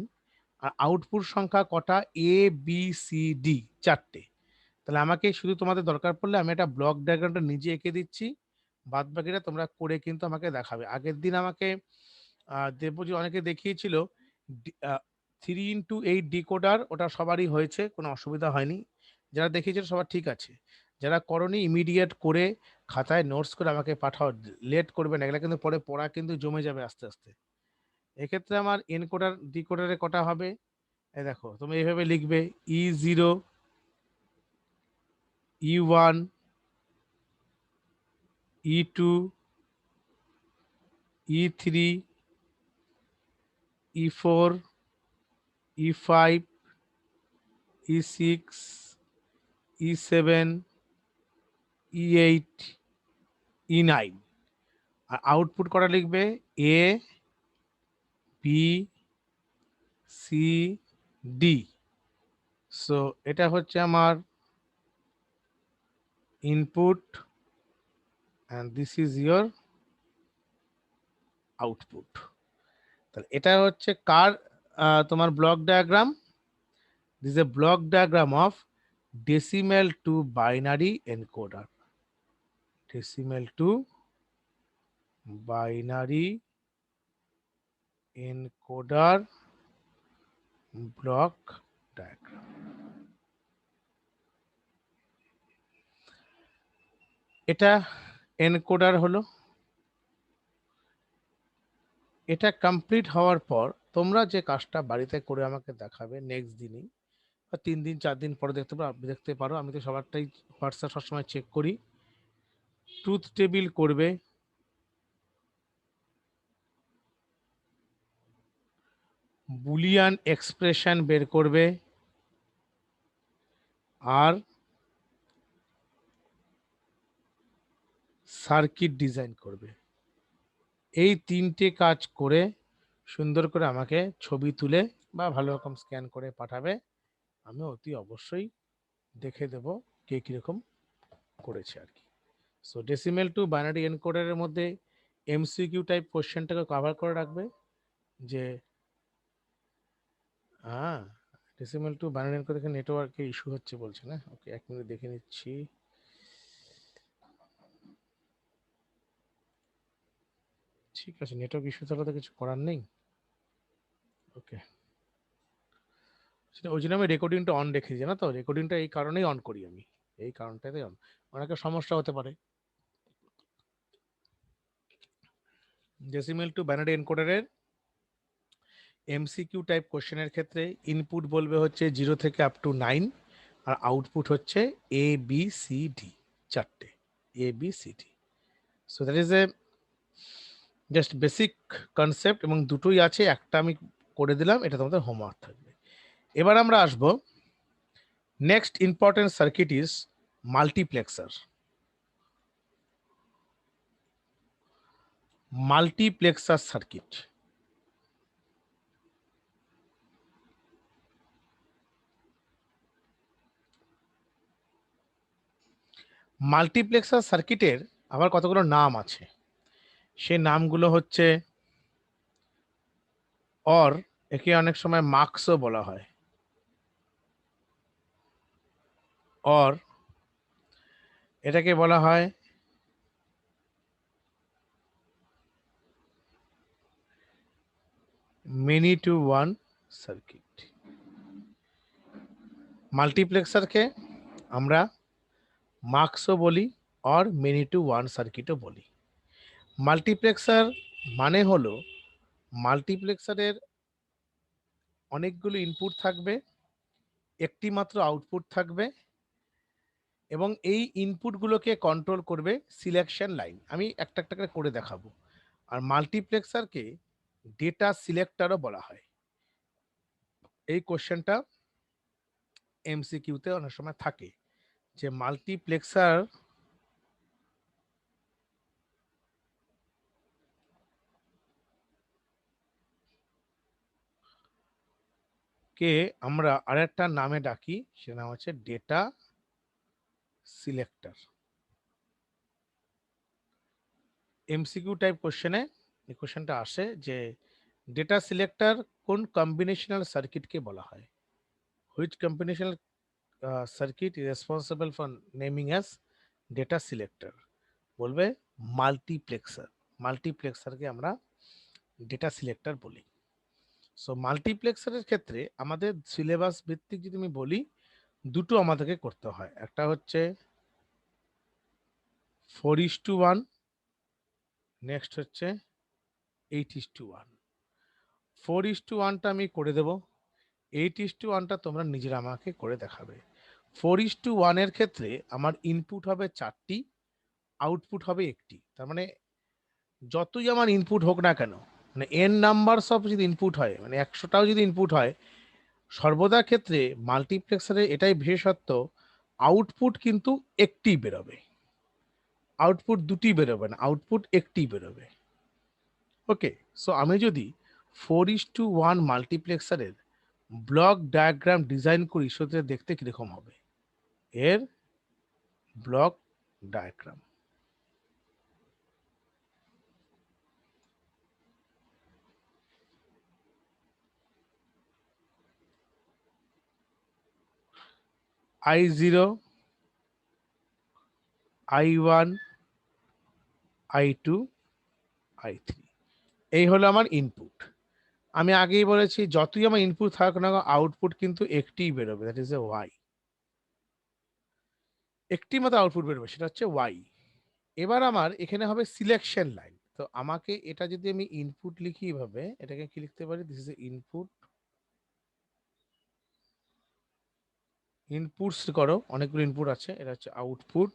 Speaker 1: আর আউটপুট সংখ্যা কটা এ বি সি ডি 4টে। তাহলে আমাকে শুধু তোমাদের দরকার পড়লে আমি একটা ব্লক ডায়াগ্রামটা নিজে এঁকে দিচ্ছি, বাদ বাকিটা তোমরা করে কিন্তু আমাকে দেখাবে। আগের দিন আমাকে দেবজি অনেকে দেখিয়েছিল 3x8 ডিকোডার, ওটা সবারই হয়েছে, কোনো অসুবিধা হয়নি। যারা দেখিয়েছিল সবার ঠিক আছে। যারা করনি ইমিডিয়েট করে খাতায় নোটস করে আমাকে পাঠাও, লেট করবে না, এগুলো কিন্তু পরে পড়া কিন্তু জমে যাবে আস্তে আস্তে। এক্ষেত্রে আমার এনকোডার ডিকোডারে কটা হবে, এই দেখো তুমি এইভাবে লিখবে E0, E1, E2, E3, E4, E5, E6, E7, E8, E9। আর আউটপুট কটা লিখবে এ বি সি ডি। সো এটা হচ্ছে আমার input and this is your output. তাহলে এটা হচ্ছে কার তোমার block diagram? This A block diagram of decimal to binary encoder. Decimal to binary encoder block diagram. এটা এনকোডার হলো। এটা কমপ্লিট হওয়ার পর তোমরা যে কাজটা বাড়িতে করে আমাকে দেখাবে নেক্সট দিনই বা 3 দিন 4 দিন পরে দেখতে পারো। আমি তো সবারটাই হোয়াটসঅ্যাপ সবসময় চেক করি। ট্রুথ টেবিল করবে, বুলিয়ান এক্সপ্রেশন বের করবে, আর সার্কিট ডিজাইন করবে। এই 3টে কাজ করে সুন্দর করে আমাকে ছবি তুলে বা ভালো রকম স্ক্যান করে পাঠাবে। আমি অতি অবশ্যই দেখে দেব কে কিরকম করেছে আর কি। সো ডেসিমেল টু বাইনারি এনকোডারের মধ্যে এমসিকিউ টাইপ কোশ্চেনটাকে কভার করে রাখবে। যে হ্যাঁ, ডেসিমেল টু বাইনারি এনকোডার থেকে নেটওয়ার্কে ইস্যু হচ্ছে বলছে না। ওকে, 1 মিনিট দেখে নিচ্ছি। ঠিক আছে, নেটওয়ার্ক ইস্যু থাকলে তো কিছু করার নেই। ওকে, সেটা ওই জন্য আমি রেকর্ডিংটা অন রেখেছি, জানো তো, রেকর্ডিংটা এই কারণেই অন করি আমি, এই কারণটাতে অন। অনেকের সমস্যা হতে পারে। ডেসিমেল টু বাইনারি এনকোডারের এমসিকিউ টাইপ কোশ্চেনের ক্ষেত্রে ইনপুট বলবে হচ্ছে 0 থেকে আপ টু 9, আর আউটপুট হচ্ছে এ বি সি ডি 4টে, A B C D. So that is a just basic concept, এবং দুটোই আছে, একটা আমি করে দিলাম, এটা তোমাদের হোমওয়ার্ক থাকবে। এবার আমরা আসবো next important circuit is multiplexer. Multiplexer circuit. Multiplexer সার্কিটের আবার কতগুলো নাম আছে, সেই নামগুলো হচ্ছে অর, একে অনেক সময় মার্কসও বলা হয়, অর এটাকে বলা হয় মেনি টু ওয়ান সার্কিট। মাল্টিপ্লেক্সারকে আমরা মার্কসও বলি, অর মেনি টু ওয়ান সার্কিটও বলি। মাল্টিপ্লেক্সার মানে হলো মাল্টিপ্লেক্সারের অনেকগুলো ইনপুট থাকবে, একটি মাত্র আউটপুট থাকবে, এবং এই ইনপুটগুলোকে কন্ট্রোল করবে সিলেকশন লাইন। আমি একটা একটা করে দেখাবো। আর মাল্টিপ্লেক্সারকে ডেটা সিলেক্টরও বলা হয়। এই কোশ্চেনটা এমসিকিউতে অনেক সময় থাকে যে মাল্টিপ্লেক্সার কে আমরা আরেকটা নামে ডাকি, সে নাম হচ্ছে ডেটা সিলেক্টর। এমসিকিউ টাইপ কোশ্চেনে এই কোশ্চেনটা আসে যে ডেটা সিলেক্টর কোন কম্বিনেশনাল সার্কিটকে বলা হয়, which combinational circuit is responsible for naming as data selector, বলবে মাল্টিপ্লেক্সার। মাল্টিপ্লেক্সারকে আমরা ডেটা সিলেক্টর বলি। সো মাল্টিপ্লেক্সারের ক্ষেত্রে আমাদের সিলেবাস ভিত্তিক যদি আমি বলি, দুটো আমাদেরকে করতে হয়, একটা হচ্ছে 4:1, নেক্সট হচ্ছে 8:1। 4:1টা আমি করে দেব, 8:1টা তোমরা নিজেরা আমাকে করে দেখাবে। 4:1 ক্ষেত্রে আমার ইনপুট হবে 4টি, আউটপুট হবে একটি। তার মানে যতই আমার ইনপুট হোক না কেন, মানে এন নাম্বার অফ যদি ইনপুট হয়, মানে 100টাও যদি ইনপুট হয়, সর্বদা ক্ষেত্রে মাল্টিপ্লেক্সারে এটাই বিশেষত্ব, আউটপুট কিন্তু একটি বেরোবে, আউটপুট দুটি বেরোবে না, আউটপুট একটি বেরোবে। ওকে, সো আমি যদি 4:1 মাল্টিপ্লেক্সারের ব্লক ডায়াগ্রাম ডিজাইন করি, সেটা দেখতে কিরকম হবে, এর block diagram. I0, I1, I2, I3, এই হলো আমার ইনপুট। আমি আগেই বলেছি যতই আমার ইনপুট থাকুক না, আউটপুট কিন্তু একটিই বেরোবে, দ্যাট ইজ এ ওয়াই। একটি মাত্র আউটপুট বেরোবে, সেটা হচ্ছে ওয়াই। এবার আমার এখানে হবে সিলেকশন লাইন। তো আমাকে এটা যদি আমি ইনপুট লিখি এভাবে, এটাকে কি লিখতে পারি, this is A input. Inputs করো, অনেকগুলো ইনপুট আছে, এটা হচ্ছে আউটপুট।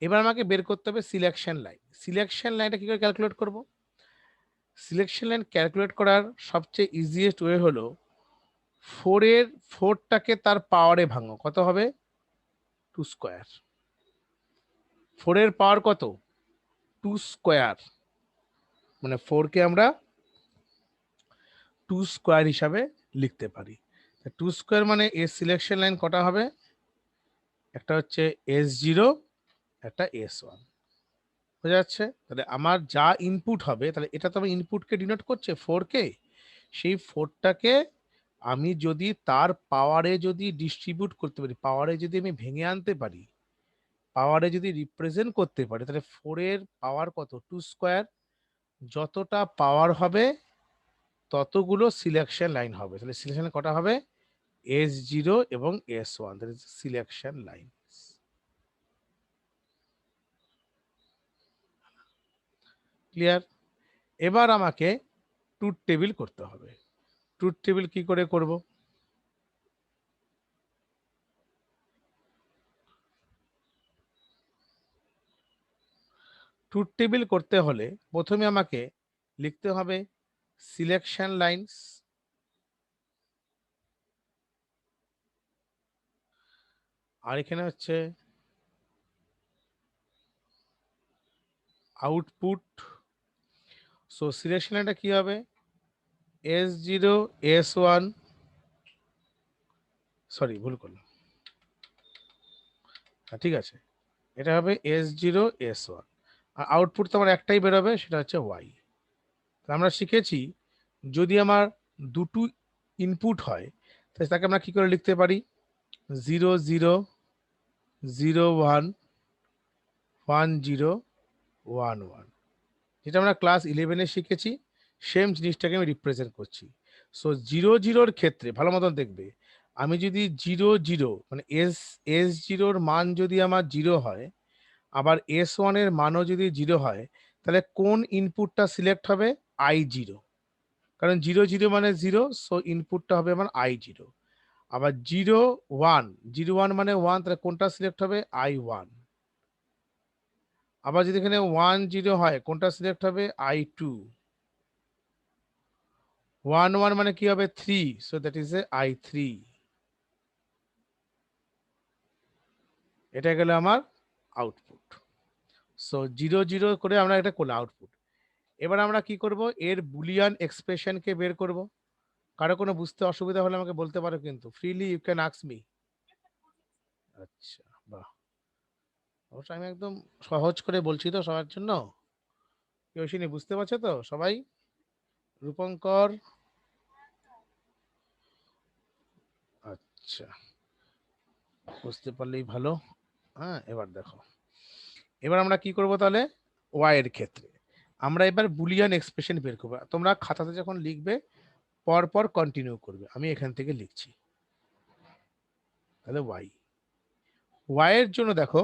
Speaker 1: এবার আমাকে বের করতে হবে সিলেকশন লাইন। সিলেকশন লাইনটা কি করে ক্যালকুলেট করব? সিলেকশন লাইন ক্যালকুলেট করার সবচেয়ে ইজিয়েস্ট ওয়ে হলো 4টাকে তার পাওয়ারে ভাঙো, কত হবে? 2 স্কোয়ার। 4 পাওয়ার কত? 2 স্কোয়ার, মানে 4কে আমরা 2 স্কোয়ার হিসাবে লিখতে পারি। 2 স্কোয়ার মানে এর সিলেকশন লাইন কটা হবে? একটা হচ্ছে S0, একটা S1। বোঝা যাচ্ছে? তাহলে আমার যা ইনপুট হবে, তাহলে এটা তো আমার ইনপুটকে ডিনোট করছে 4কে, সেই 4টাকে আমি যদি তার পাওয়ারে যদি ডিস্ট্রিবিউট করতে পারি, পাওয়ারে যদি আমি ভেঙে আনতে পারি, পাওয়ারে যদি রিপ্রেজেন্ট করতে পারি, তাহলে 4 পাওয়ার কত? 2 স্কোয়ার। যতটা পাওয়ার হবে ততগুলো সিলেকশন লাইন হবে। তাহলে সিলেকশন কটা হবে? S0 এবং S1, that is selection line. Clear? এবার আমাকে ট্রুথ টেবিল করতে হবে। ট্রুথ টেবিল কি করে করব? ট্রুথ টেবিল করতে হলে প্রথমে আমাকে লিখতে হবে সিলেকশন লাইনস, আর এখানে হচ্ছে আউটপুট। সো সিলেকশন লাইনটা কি হবে, S0 S1, সরি ভুল করলাম, ঠিক আছে, এটা হবে S0 S1, আর আউটপুট তো আমার একটাই বেরোবে, সেটা হচ্ছে Y। আমরা শিখেছি যদি আমার দুটো ইনপুট হয় তাহলে তাকে আমরা কি করে লিখতে পারি, 0 0 0 1 1 0 1 1, যেটা আমরা ক্লাস 11-এ শিখেছি, সেম জিনিসটাকে আমি রিপ্রেজেন্ট করছি। সো 0 0-র ক্ষেত্রে ভালো মতন দেখবে, আমি যদি 0 0 মানে S0-র মান যদি আমার 0 হয়, আবার S1-এর মানও যদি 0 হয়, তাহলে কোন ইনপুটটা সিলেক্ট হবে, I0, কারণ 0 0 মানে 0, সো ইনপুটটা হবে আমার I0। আবার 0 1 মানে 1, তাহলে কোনটা সিলেক্ট হবে, I1। আবার যদি এখানে 1 0 হয়, কোনটা সিলেক্ট হবে, I2। 1 1 মানে কি হবে, 3, so that is A I3। এটা গেল আমার আউটপুট। সো 0 0 করে আমরা এটা করলাম আউটপুট। এবার আমরা কি করব, এর বুলিয়ান এক্সপ্রেশনকে বের করব। কারো কোনো বুঝতে অসুবিধা হলে আমাকে বলতে পারো, কিন্তু freely you can ask me. আচ্ছা, বাহ, অবশ্য আমি একদম সহজ করে বলছি তো সবার জন্য, কেউ শুনি বুঝতে পারছে তো সবাই? রূপঙ্কর, আচ্ছা, বুঝতে পারলেই ভালো। হ্যাঁ, এবার দেখো, এবার আমরা কি করব তাহলে, ওয়াই এর ক্ষেত্রে আমরা এবার বুলিয়ান এক্সপ্রেশন বের করবো। তোমরা খাতাতে যখন লিখবে পর পর কন্টিনিউ করবে, আমি এখান থেকে লিখছি। তাহলে ওয়াই, ওয়াই এর জন্য দেখো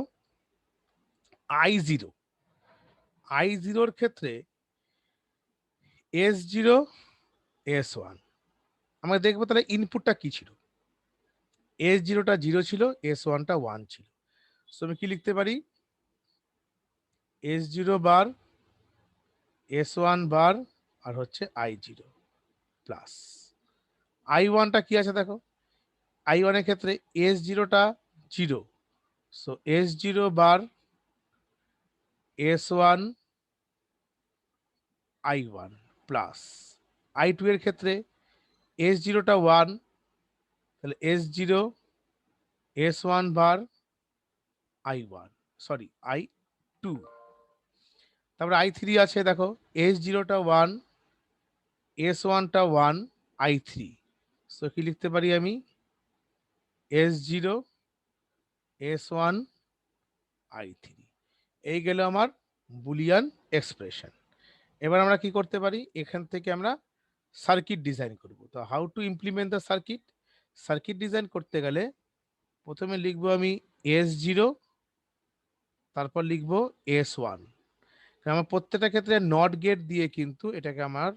Speaker 1: I0, I0-র ক্ষেত্রে S0 S1, আমরা দেখবো তাহলে ইনপুটটা কি ছিল, S0টা 0 ছিল, S1টা 1 ছিল। সো আমি কি লিখতে পারি, S0 বার S1 বার আর হচ্ছে I0 প্লাস I1টা কি আছে দেখো, I1 এর ক্ষেত্রে S0টা 0, সো S0 বার S1 I1 প্লাস I2 এর ক্ষেত্রে S0টা 1, তাহলে S0 S1 বার I1, সরি I2। তারপরে I3 আছে দেখো, S0টা 1, S1টা 1, I3। সো কি লিখতে পারি আমি, S0 S1 I3। এই গেল আমার বুলিয়ান এক্সপ্রেশন। এবার আমরা কি করতে পারি, এখান থেকে আমরা সার্কিট ডিজাইন করব। তো how to implement the circuit, circuit design করতে গেলে প্রথমে লিখবো আমি S0, তারপর লিখবো S1। আমার প্রত্যেকটা ক্ষেত্রে নট গেট দিয়ে কিন্তু এটাকে আমার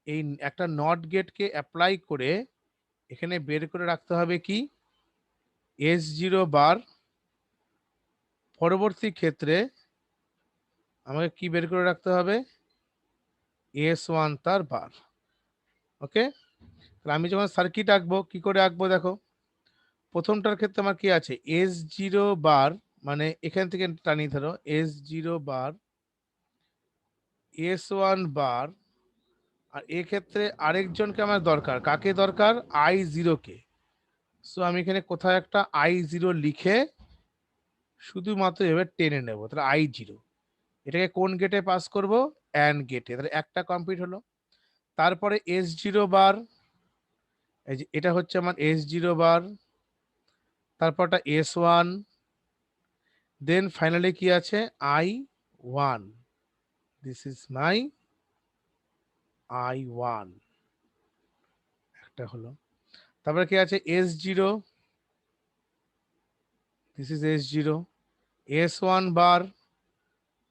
Speaker 1: এই একটা নট গেটকে অ্যাপ্লাই করে এখানে বের করে রাখতে হবে কি, S0 বার, পরবর্তী ক্ষেত্রে আমাকে কি বের করে রাখতে হবে, S1 তার বার। ওকে, তাহলে আমি যখন সার্কিট আঁকবো কি করে আঁকবো দেখো, প্রথমটার ক্ষেত্রে আমার কি আছে, S0 বার, মানে এখান থেকে টানি ধরো, S0 বার S1 বার, আর এক্ষেত্রে আরেকজনকে আমার দরকার, কাকে দরকার, I0 কে। সো আমি এখানে কোথাও একটা I0 লিখে শুধুমাত্র এবার টেনে নেব, তাহলে I0 এটাকে কোন গেটে পাস করব, অ্যান্ড গেটে, তাহলে একটা কমপ্লিট হলো। তারপরে S0 বার, এই যে এটা হচ্ছে আমার S0 বার, তারপরটা S1, দেন ফাইনালি কি আছে, I1, this is my I1, একটা হলো। তারপরে কি আছে, S0, this is S0, S1 বার,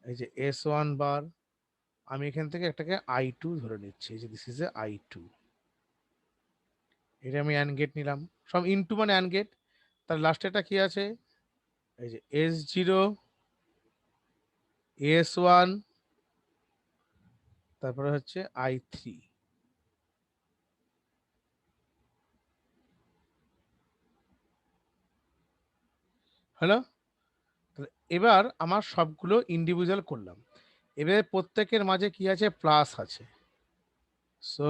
Speaker 1: এই যে S1 বার, আমি এখান থেকে একটাকে I2 ধরে নিচ্ছি, এই যে দিস ইজ এ I2। এটা আমি অ্যান্ড গেট নিলাম, সব ইনটু মানে অ্যান্ড গেট। তার লাস্টেটা কি আছে, এই যে S0 S1, তারপরে হচ্ছে I3। হলো? এবার আমার সবগুলো ইন্ডিভিজুয়াল করলাম। এবারে প্রত্যেকের মাঝে কি আছে? প্লাস আছে। সো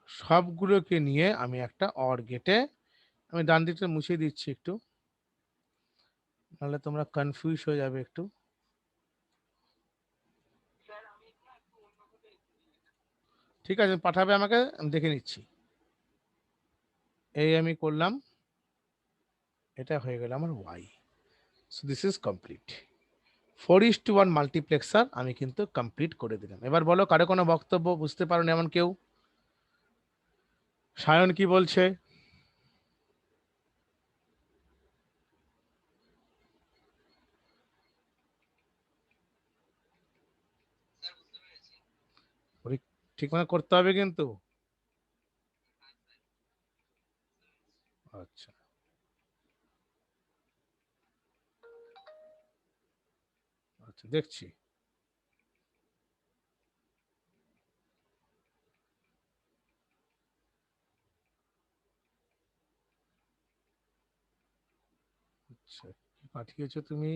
Speaker 1: সবগুলোকে নিয়ে আমি একটা অর গেটে, আমি ডান দিকটা মুছে দিচ্ছি একটু, নাহলে তোমরা কনফিউজ হয়ে যাবে একটু। ঠিক আছে, পাঠাবে আমাকে, আমি দেখে নিচ্ছি। এই আমি করলাম, এটা হয়ে গেল আমার Y. So this is complete. 4:1 multiplexer আমি কিন্তু কমপ্লিট করে দিলাম। এবার বলো, কারো কোনো বক্তব্য? বুঝতে পারো না এমন কেউ? সায়ন কি বলছে? ঠিক মতো করতে হবে কিন্তু। আচ্ছা, আচ্ছা, দেখছি। আচ্ছা, কি পাঠিয়েছো তুমি?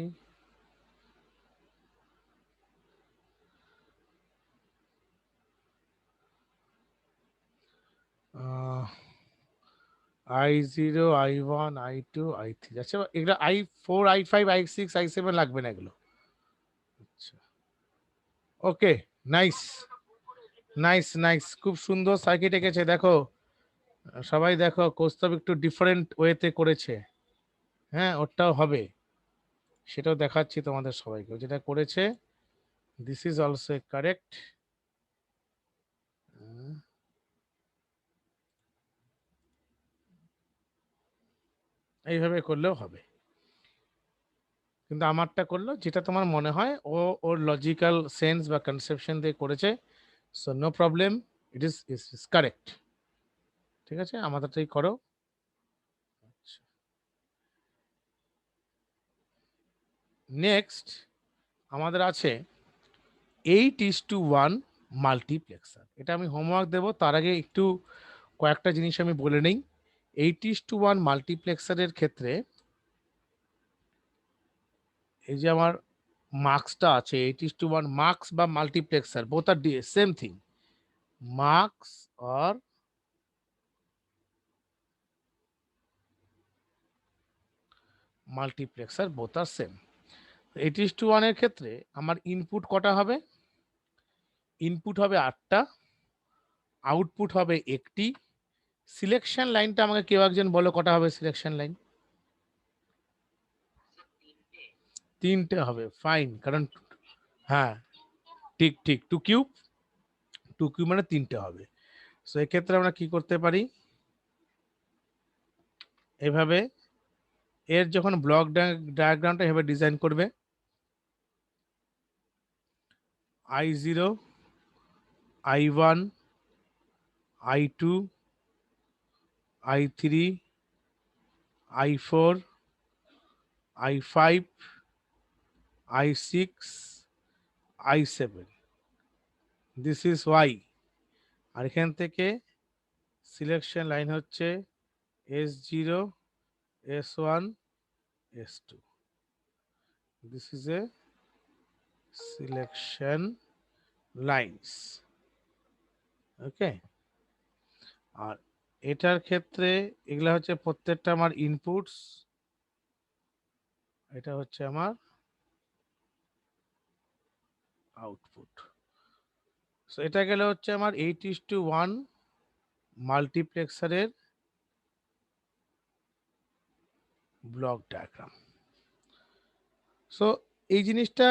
Speaker 1: I0, I1, I2, I3। আচ্ছা, এগুলো I4, I5, I6, I7 লাগবে না এগুলো? আচ্ছা, ওকে, নাইস, নাইস, নাইস, খুব সুন্দর সার্কিট এঁকেছে দেখো। সবাই দেখো, কৌস্তব একটু ডিফারেন্ট ওয়েতে করেছে। হ্যাঁ, ওটাও হবে, সেটাও দেখাচ্ছি তোমাদের সবাইকে যেটা করেছে। This is also correct. এইভাবে করলেও হবে, কিন্তু আমারটা করলো যেটা তোমার মনে হয় ও ওর লজিক্যাল সেন্স বা কনসেপশন দিয়ে করেছে। So no problem, it is correct. ঠিক আছে, আমাদেরটাই করো। নেক্সট আমাদের আছে 8:1 মাল্টিপ্লেক্সার। এটা আমি হোমওয়ার্ক দেবো, তার আগে একটু কয়েকটা জিনিস আমি বলে নেই। 8:1 মাল্টিপ্লেক্সারের ক্ষেত্রে এই যে আমার মার্কসটা আছে, 8:1 মার্কস বা মাল্টিপ্লেক্সার বোথ আর সেম থিং। মার্কস আর মাল্টিপ্লেক্সার বোথ আর সেম। 8:1 এর ক্ষেত্রে আমার ইনপুট কটা হবে? ইনপুট হবে 8টা, আউটপুট হবে একটি। সিলেকশন লাইনটা আমাকে কেউ একজন বলো, কটা হবে সিলেকশন লাইন? 3টে হবে, ফাইন, কারণ হ্যাঁ, ঠিক ঠিক, 2 কিউব, 2 কিউব মানে 3টে হবে। সো এক্ষেত্রে আমরা কি করতে পারি? এভাবে এর যখন ব্লক ডায়াগ্রামটা এভাবে ডিজাইন করবে, I0, I1, I2, I3, I4, I5, I6, I7, this is Y. আর এখান থেকে সিলেকশন লাইন হচ্ছে S0, S1, S2। This is a selection lines. Okay, আর এটার ক্ষেত্রে এগুলা হচ্ছে প্রত্যেকটা আমার ইনপুটস, এটা হচ্ছে আমার আউটপুট। সো এটা গেল হচ্ছে আমার 8:1 মাল্টিপ্লেক্সারের ব্লক ডায়াগ্রাম। সো এই জিনিসটা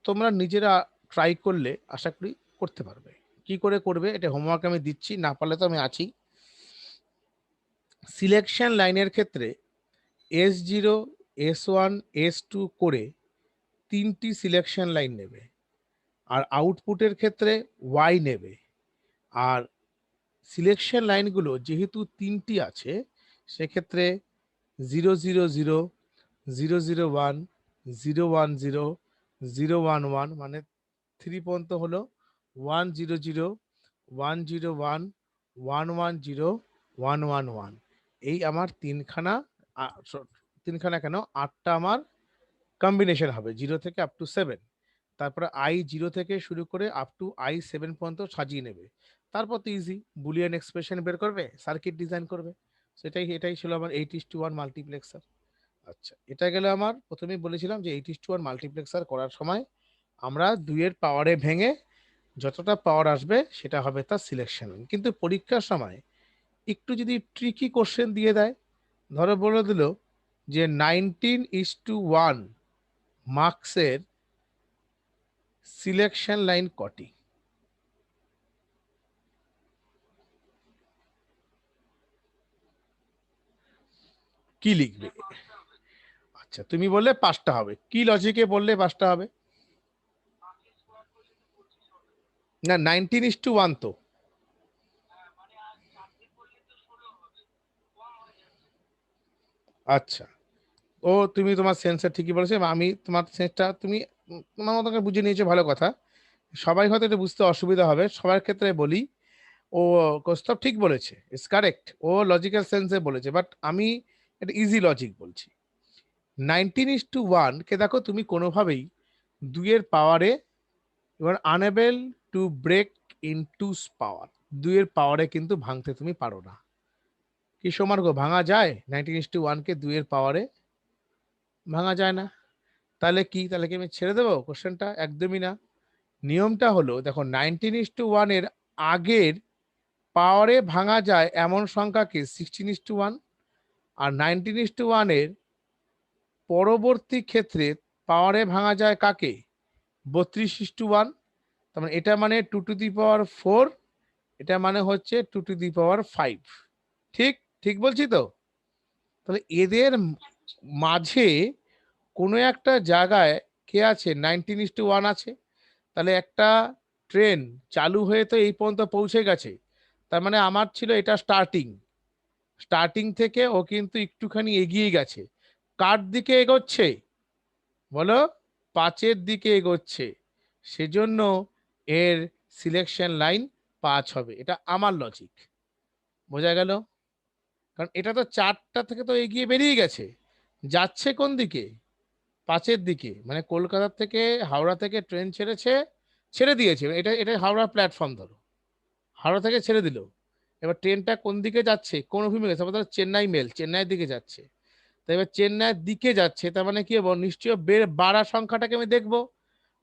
Speaker 1: তোমরা নিজেরা ট্রাই করলে আশা করি করতে পারবে। কি করে করবে এটা হোমওয়ার্ক আমি দিচ্ছি, না পারলে তো আমি আছি। সিলেকশন লাইনের ক্ষেত্রে S0, S1, S2 করে 3টি সিলেকশন লাইন নেবে, আর আউটপুটের ক্ষেত্রে ওয়াই নেবে। আর সিলেকশন লাইনগুলো যেহেতু 3টি আছে, সেক্ষেত্রে 000, 001, 010, 011 মানে 3 পর্যন্ত হলো 100, 101, 110, 111। এই আমার তিনখানা কেন 8টা আমার কম্বিনেশন হবে 0 থেকে আপ টু 7। তারপরে I0 থেকে শুরু করে আপ টু I7 পর্যন্ত সাজিয়ে নেবে। তারপর তো ইজি বুলিয়ান এক্সপ্রেশন বের করবে, সার্কিট ডিজাইন করবে। এটাই ছিল আমার 8:1 মাল্টিপ্লেক্সার। আচ্ছা, এটা গেল আমার প্রথমেই বলেছিলাম যে 8:1 মাল্টিপ্লেক্সার করার সময় আমরা 2 এর পাওয়ারে ভেঙে যতটা পাওয়ার আসবে সেটা হবে তার সিলেকশন। কিন্তু পরীক্ষার সময় একটু যদি ট্রিকি কোশ্চেন দিয়ে দেয়, ধরো বলে দিল যে 19:1 মার্কসের সিলেকশন লাইন কটি? কি লিখবে? আচ্ছা, তুমি বললে 5টা হবে, কি লজিকে বললে 5টা হবে? না, 19:1 তো। আচ্ছা, ও তুমি তোমার সেন্সর ঠিকই বলেছো, এবং আমি তোমার সেন্সটা তুমি তোমার মতো করে বুঝে নিয়েছো, ভালো কথা। সবাই হয়তো এটা বুঝতে অসুবিধা হবে, সবার ক্ষেত্রে বলি, ও কৌস্তব ঠিক বলেছে, ইটস কারেক্ট, ও লজিক্যাল সেন্সে বলেছে, বাট আমি এটা ইজি লজিক বলছি। 19:1 কে দেখো তুমি কোনোভাবেই 2 এর পাওয়ারে, এবার unable to break in to power, 2 এর পাওয়ারে কিন্তু ভাঙতে তুমি পারো না। কি সমান গো, ভাঙা যায়? 19:1 কে 2 এর পাওয়ারে ভাঙা যায় না। তাহলে কি, তাহলে কি আমি ছেড়ে দেবো কোশ্চেনটা? একদমই না। নিয়মটা হলো দেখো, 19:1 এর আগের পাওয়ারে ভাঙা যায় এমন সংখ্যাকে 16:1, আর 19:1 এর পরবর্তী ক্ষেত্রে পাওয়ারে ভাঙা যায় কাকে? 32:1। তার মানে এটা মানে 2^4, এটা মানে হচ্ছে 2^5। ঠিক, ঠিক বলছি তো? তাহলে এদের মাঝে কোনো একটা জায়গায় কে আছে? 19:1 আছে। তাহলে একটা ট্রেন চালু হয়ে তো এই পর্যন্ত পৌঁছে গেছে, তার মানে আমার ছিল এটা স্টার্টিং। স্টার্টিং থেকে ও কিন্তু একটুখানি এগিয়ে গেছে, কার দিকে এগোচ্ছে বলো? 5-এর দিকে এগোচ্ছে। সেজন্য এর সিলেকশন লাইন 5 হবে। এটা আমার লজিক, বোঝা গেল? কারণ এটা তো 4টা থেকে তো এগিয়ে বেরিয়ে গেছে, যাচ্ছে কোন দিকে? 5-এর দিকে। মানে কলকাতা থেকে, হাওড়া থেকে ট্রেন ছেড়েছে, ছেড়ে দিয়েছে, এটা এটা হাওড়া প্ল্যাটফর্ম ধরো, হাওড়া থেকে ছেড়ে দিল। এবার ট্রেনটা কোন দিকে যাচ্ছে, কোন অভিমুখে? তারপর ধরো চেন্নাই মেল, চেন্নাইয়ের দিকে যাচ্ছে। তো এবার চেন্নাইয়ের দিকে যাচ্ছে, তার মানে কি হবো, নিশ্চয়ই বাড়া সংখ্যাটাকে আমি দেখবো,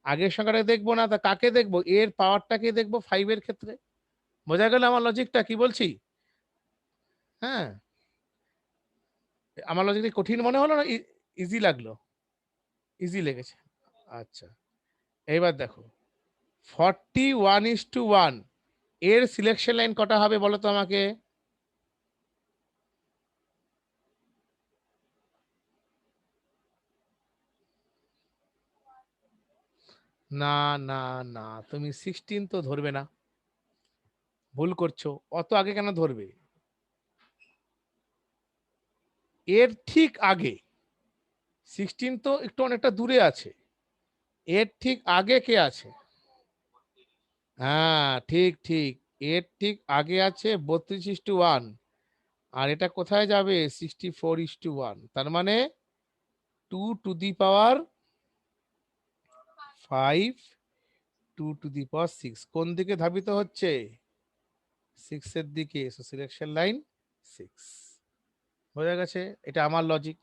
Speaker 1: আগের সংখ্যাটাকে দেখবো না। তা কাকে দেখবো? এর পাওয়ারটাকে দেখবো 5-এর ক্ষেত্রে। বোঝা গেল আমার লজিকটা কি বলছি? হ্যাঁ, আমার লজিকটা কঠিন মনে হলো না ইজি লাগলো? ইজি লেগেছে। আচ্ছা, এইবার দেখো, 41:1 এর সিলেকশন লাইন কটা হবে বলো তো আমাকে? না, না, না, তুমি 16 তো ধরবে না, ভুল করছো। অত আগে কেন ধরবে? এর ঠিক আগে 16 তো একটু অনেকটা দূরে আছে, এর ঠিক আগে কে আছে? হ্যাঁ, ঠিক ঠিক, এর ঠিক আগে আছে 32:1, আর এটা কোথায় যাবে? 64:1। তার মানে 2^5, 2^6 কোন দিকে ধাবিত হচ্ছে? 6-এর দিকে। Selection line 6। বোঝা গেছে? এটা আমার লজিক।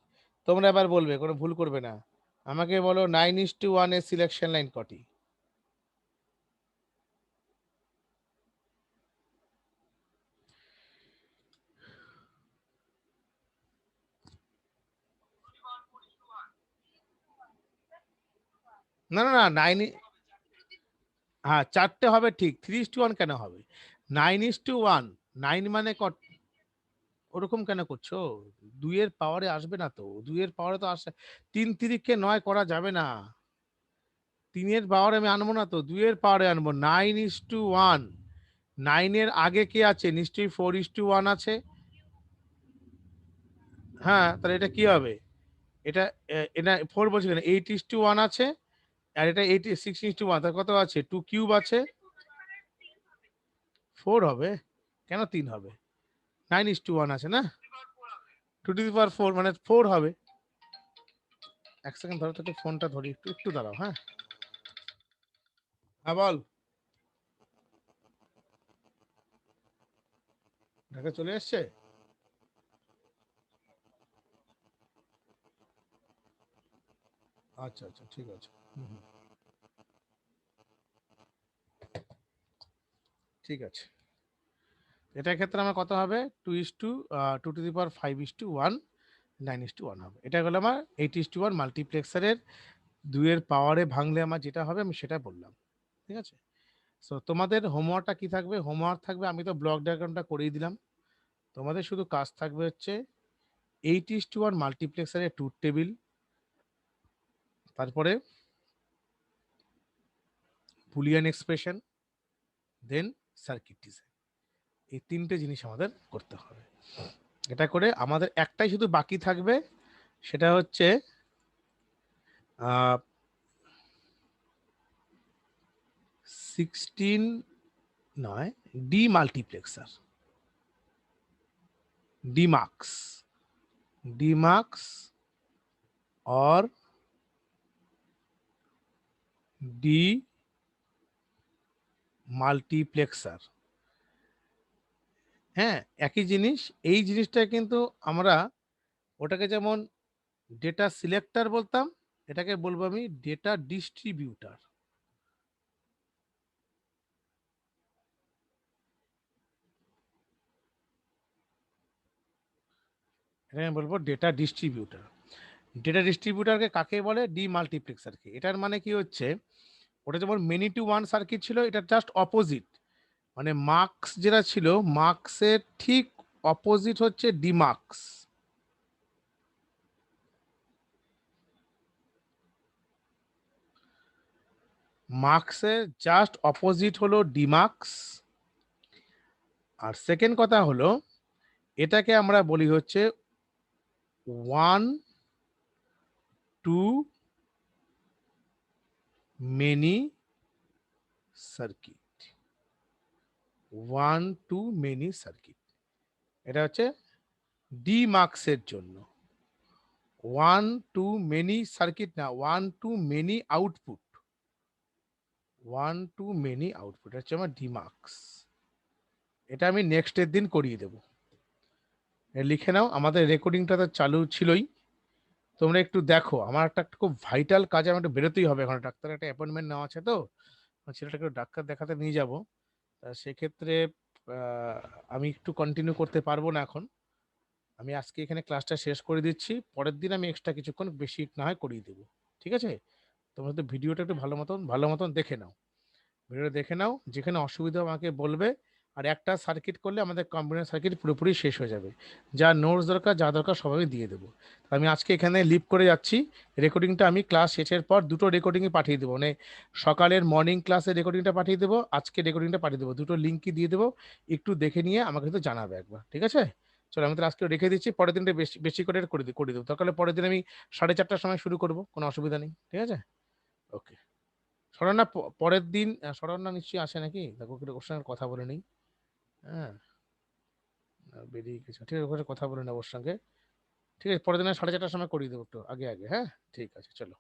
Speaker 1: তোমরা এবার বলবে, কোনো ভুল করবে না। আমাকে বলো 9:1 এর সিলেকশন লাইন কটি? না, না, না, 9, হ্যাঁ 4টে হবে ঠিক, 3:1 কেন হবে? 9:1, 9 মানে কত? ওরকম কেন করছো? 2 এর পাওয়ারে আসবে না তো, 2 এর পাওয়ারে তো আসে, 3 9 করা যাবে না। 3-এর পাওয়ারে আমি আনবো না তো, 2 এর পাওয়ারে আনবো। 9:1, 9 এর আগে কে আছে? নিশ্চয়ই 4:1 আছে। হ্যাঁ, তাহলে এটা কি হবে? এটা এটা 4 বলছি কেন? 8:1 আছে। আর এটা 6:1, তার কত আছে? 2 কিউব আছে। 4 হবে? কেন 3 হবে? 9:1 আছে না? 2 টু দি পাওয়ার 4 মানে 4 হবে। এক সেকেন্ড ধরো তো, একটু ফোনটা ধরি, একটু একটু দাঁড়াও। হ্যাঁ, হ্যাঁ বল। ঢাকা চলে এসছে? আচ্ছা আচ্ছা, ঠিক আছে। হুম, হুম, ঠিক আছে। এটার ক্ষেত্রে আমার কত হবে? 2:2 9:1 হবে। এটা হলো আমার 8:1 মাল্টিপ্লেক্সারের 2 এর পাওয়ারে ভাঙলে আমার যেটা হবে আমি সেটা বললাম। ঠিক আছে? সো তোমাদের হোমওয়ার্কটা কি থাকবে? হোমওয়ার্ক থাকবে, আমি তো ব্লক ডায়াগ্রামটা করেই দিলাম। তোমাদের শুধু কাজ থাকবে হচ্ছে 8:1 মাল্টিপ্লেক্সারের ট্রুথ টেবিল, তারপরে বুলিয়ান এক্সপ্রেশন, দেন সার্কিট ডিজাইন। এই 3টে জিনিস আমাদের করতে হবে। এটা করে আমাদের একটাই শুধু বাকি থাকবে, সেটা হচ্ছে 16 নয়, ডিমাল্টিপ্লেক্সার, ডিমাক্স, ডিমাক্স অর ডি মাল্টিপ্লেক্সার। হ্যাঁ, একই জিনিস। এই জিনিসটা কিন্তু আমরা ওটাকে যেমন ডেটা সিলেক্টর বলতাম, এটাকে বলবো আমি ডেটা ডিস্ট্রিবিউটার। এটাকে বলবো ডেটা ডিস্ট্রিবিউটার। ডেটা ডিস্ট্রিবিউটারকে কাকে বলে? ডিমাল্টিপ্লেক্সারকে। এটার মানে কি হচ্ছে, ওটা যেমন মেনি টু ওয়ান সার্কিট ছিল, এটা জাস্ট অপোজিট। মানে মার্কস যেটা ছিল, মার্কসের ঠিক অপোজিট হচ্ছে ডিমার্কস। মার্কসের জাস্ট অপোজিট হলো ডিমার্কস। আর সেকেন্ড কথা হলো, এটাকে আমরা বলি হচ্ছে 1 to many circuit. 1 to many circuit, এটা হচ্ছে ডিমার্কসের জন্য। 1 to many সার্কিট না, 1 to many output. 1 to many output হচ্ছে আমার ডিমার্কস। এটা আমি নেক্সটের দিন করিয়ে দেবো। লিখে নাও, আমাদের রেকর্ডিংটা তো চালু ছিলই। তোমরা একটু দেখো, আমার একটা খুব ভাইটাল কাজে আমার একটু বেরোতেই হবে এখন, ডাক্তারের একটা অ্যাপয়েন্টমেন্ট নেওয়া আছে, তো ছেলেটাকে ডাক্তার দেখাতে নিয়ে যাব। সেক্ষেত্রে আহ, আমি একটু কন্টিনিউ করতে পারবো না এখন। আমি আজকে এখানে ক্লাসটা শেষ করে দিচ্ছি, পরের দিন আমি এক্সট্রা কিছুক্ষণ বেশি না হয় করিয়ে দেবো। ঠিক আছে? তোমরা তো ভিডিওটা একটু ভালো মতন দেখে নাও। ভিডিওটা দেখে নাও, যেখানে অসুবিধা আমাকে বলবে। আর একটা সার্কিট করলে আমাদের কম্পিউটার সার্কিট পুরোপুরি শেষ হয়ে যাবে। যা নোটস দরকার, যা দরকার সব আমি দিয়ে দেবো। আমি আজকে এখানে লিভ করে যাচ্ছি। রেকর্ডিংটা আমি ক্লাস শেষের পর দুটো রেকর্ডিংই পাঠিয়ে দেবো, মানে সকালের মর্নিং ক্লাসের রেকর্ডিংটা পাঠিয়ে দেবো, আজকে রেকর্ডিংটা পাঠিয়ে দেবো, দুটো লিঙ্কই দিয়ে দেবো। একটু দেখে নিয়ে আমাকে কিন্তু জানাবে একবার। ঠিক আছে? চলো, আমি তো আজকে রেখে দিচ্ছি, পরের দিনটা বেশি বেশি করে করে দেবো। তাহলে পরের দিন আমি 4:30টার সময় শুরু করবো, কোনো অসুবিধা নেই। ঠিক আছে? ওকে। স্মরণা পরের দিন স্মরণা নিশ্চয়ই আসে নাকি? দেখো একটু ওর সঙ্গে কথা বলে নিই। হ্যাঁ, বেরিয়ে গেছে, ঠিক আছে, ওর সাথে কথা বলে নেবো ওর সঙ্গে। ঠিক আছে, পরের দিন 4:30টার সময় করিয়ে দেবো, একটু আগে আগে। হ্যাঁ, ঠিক আছে, চলো।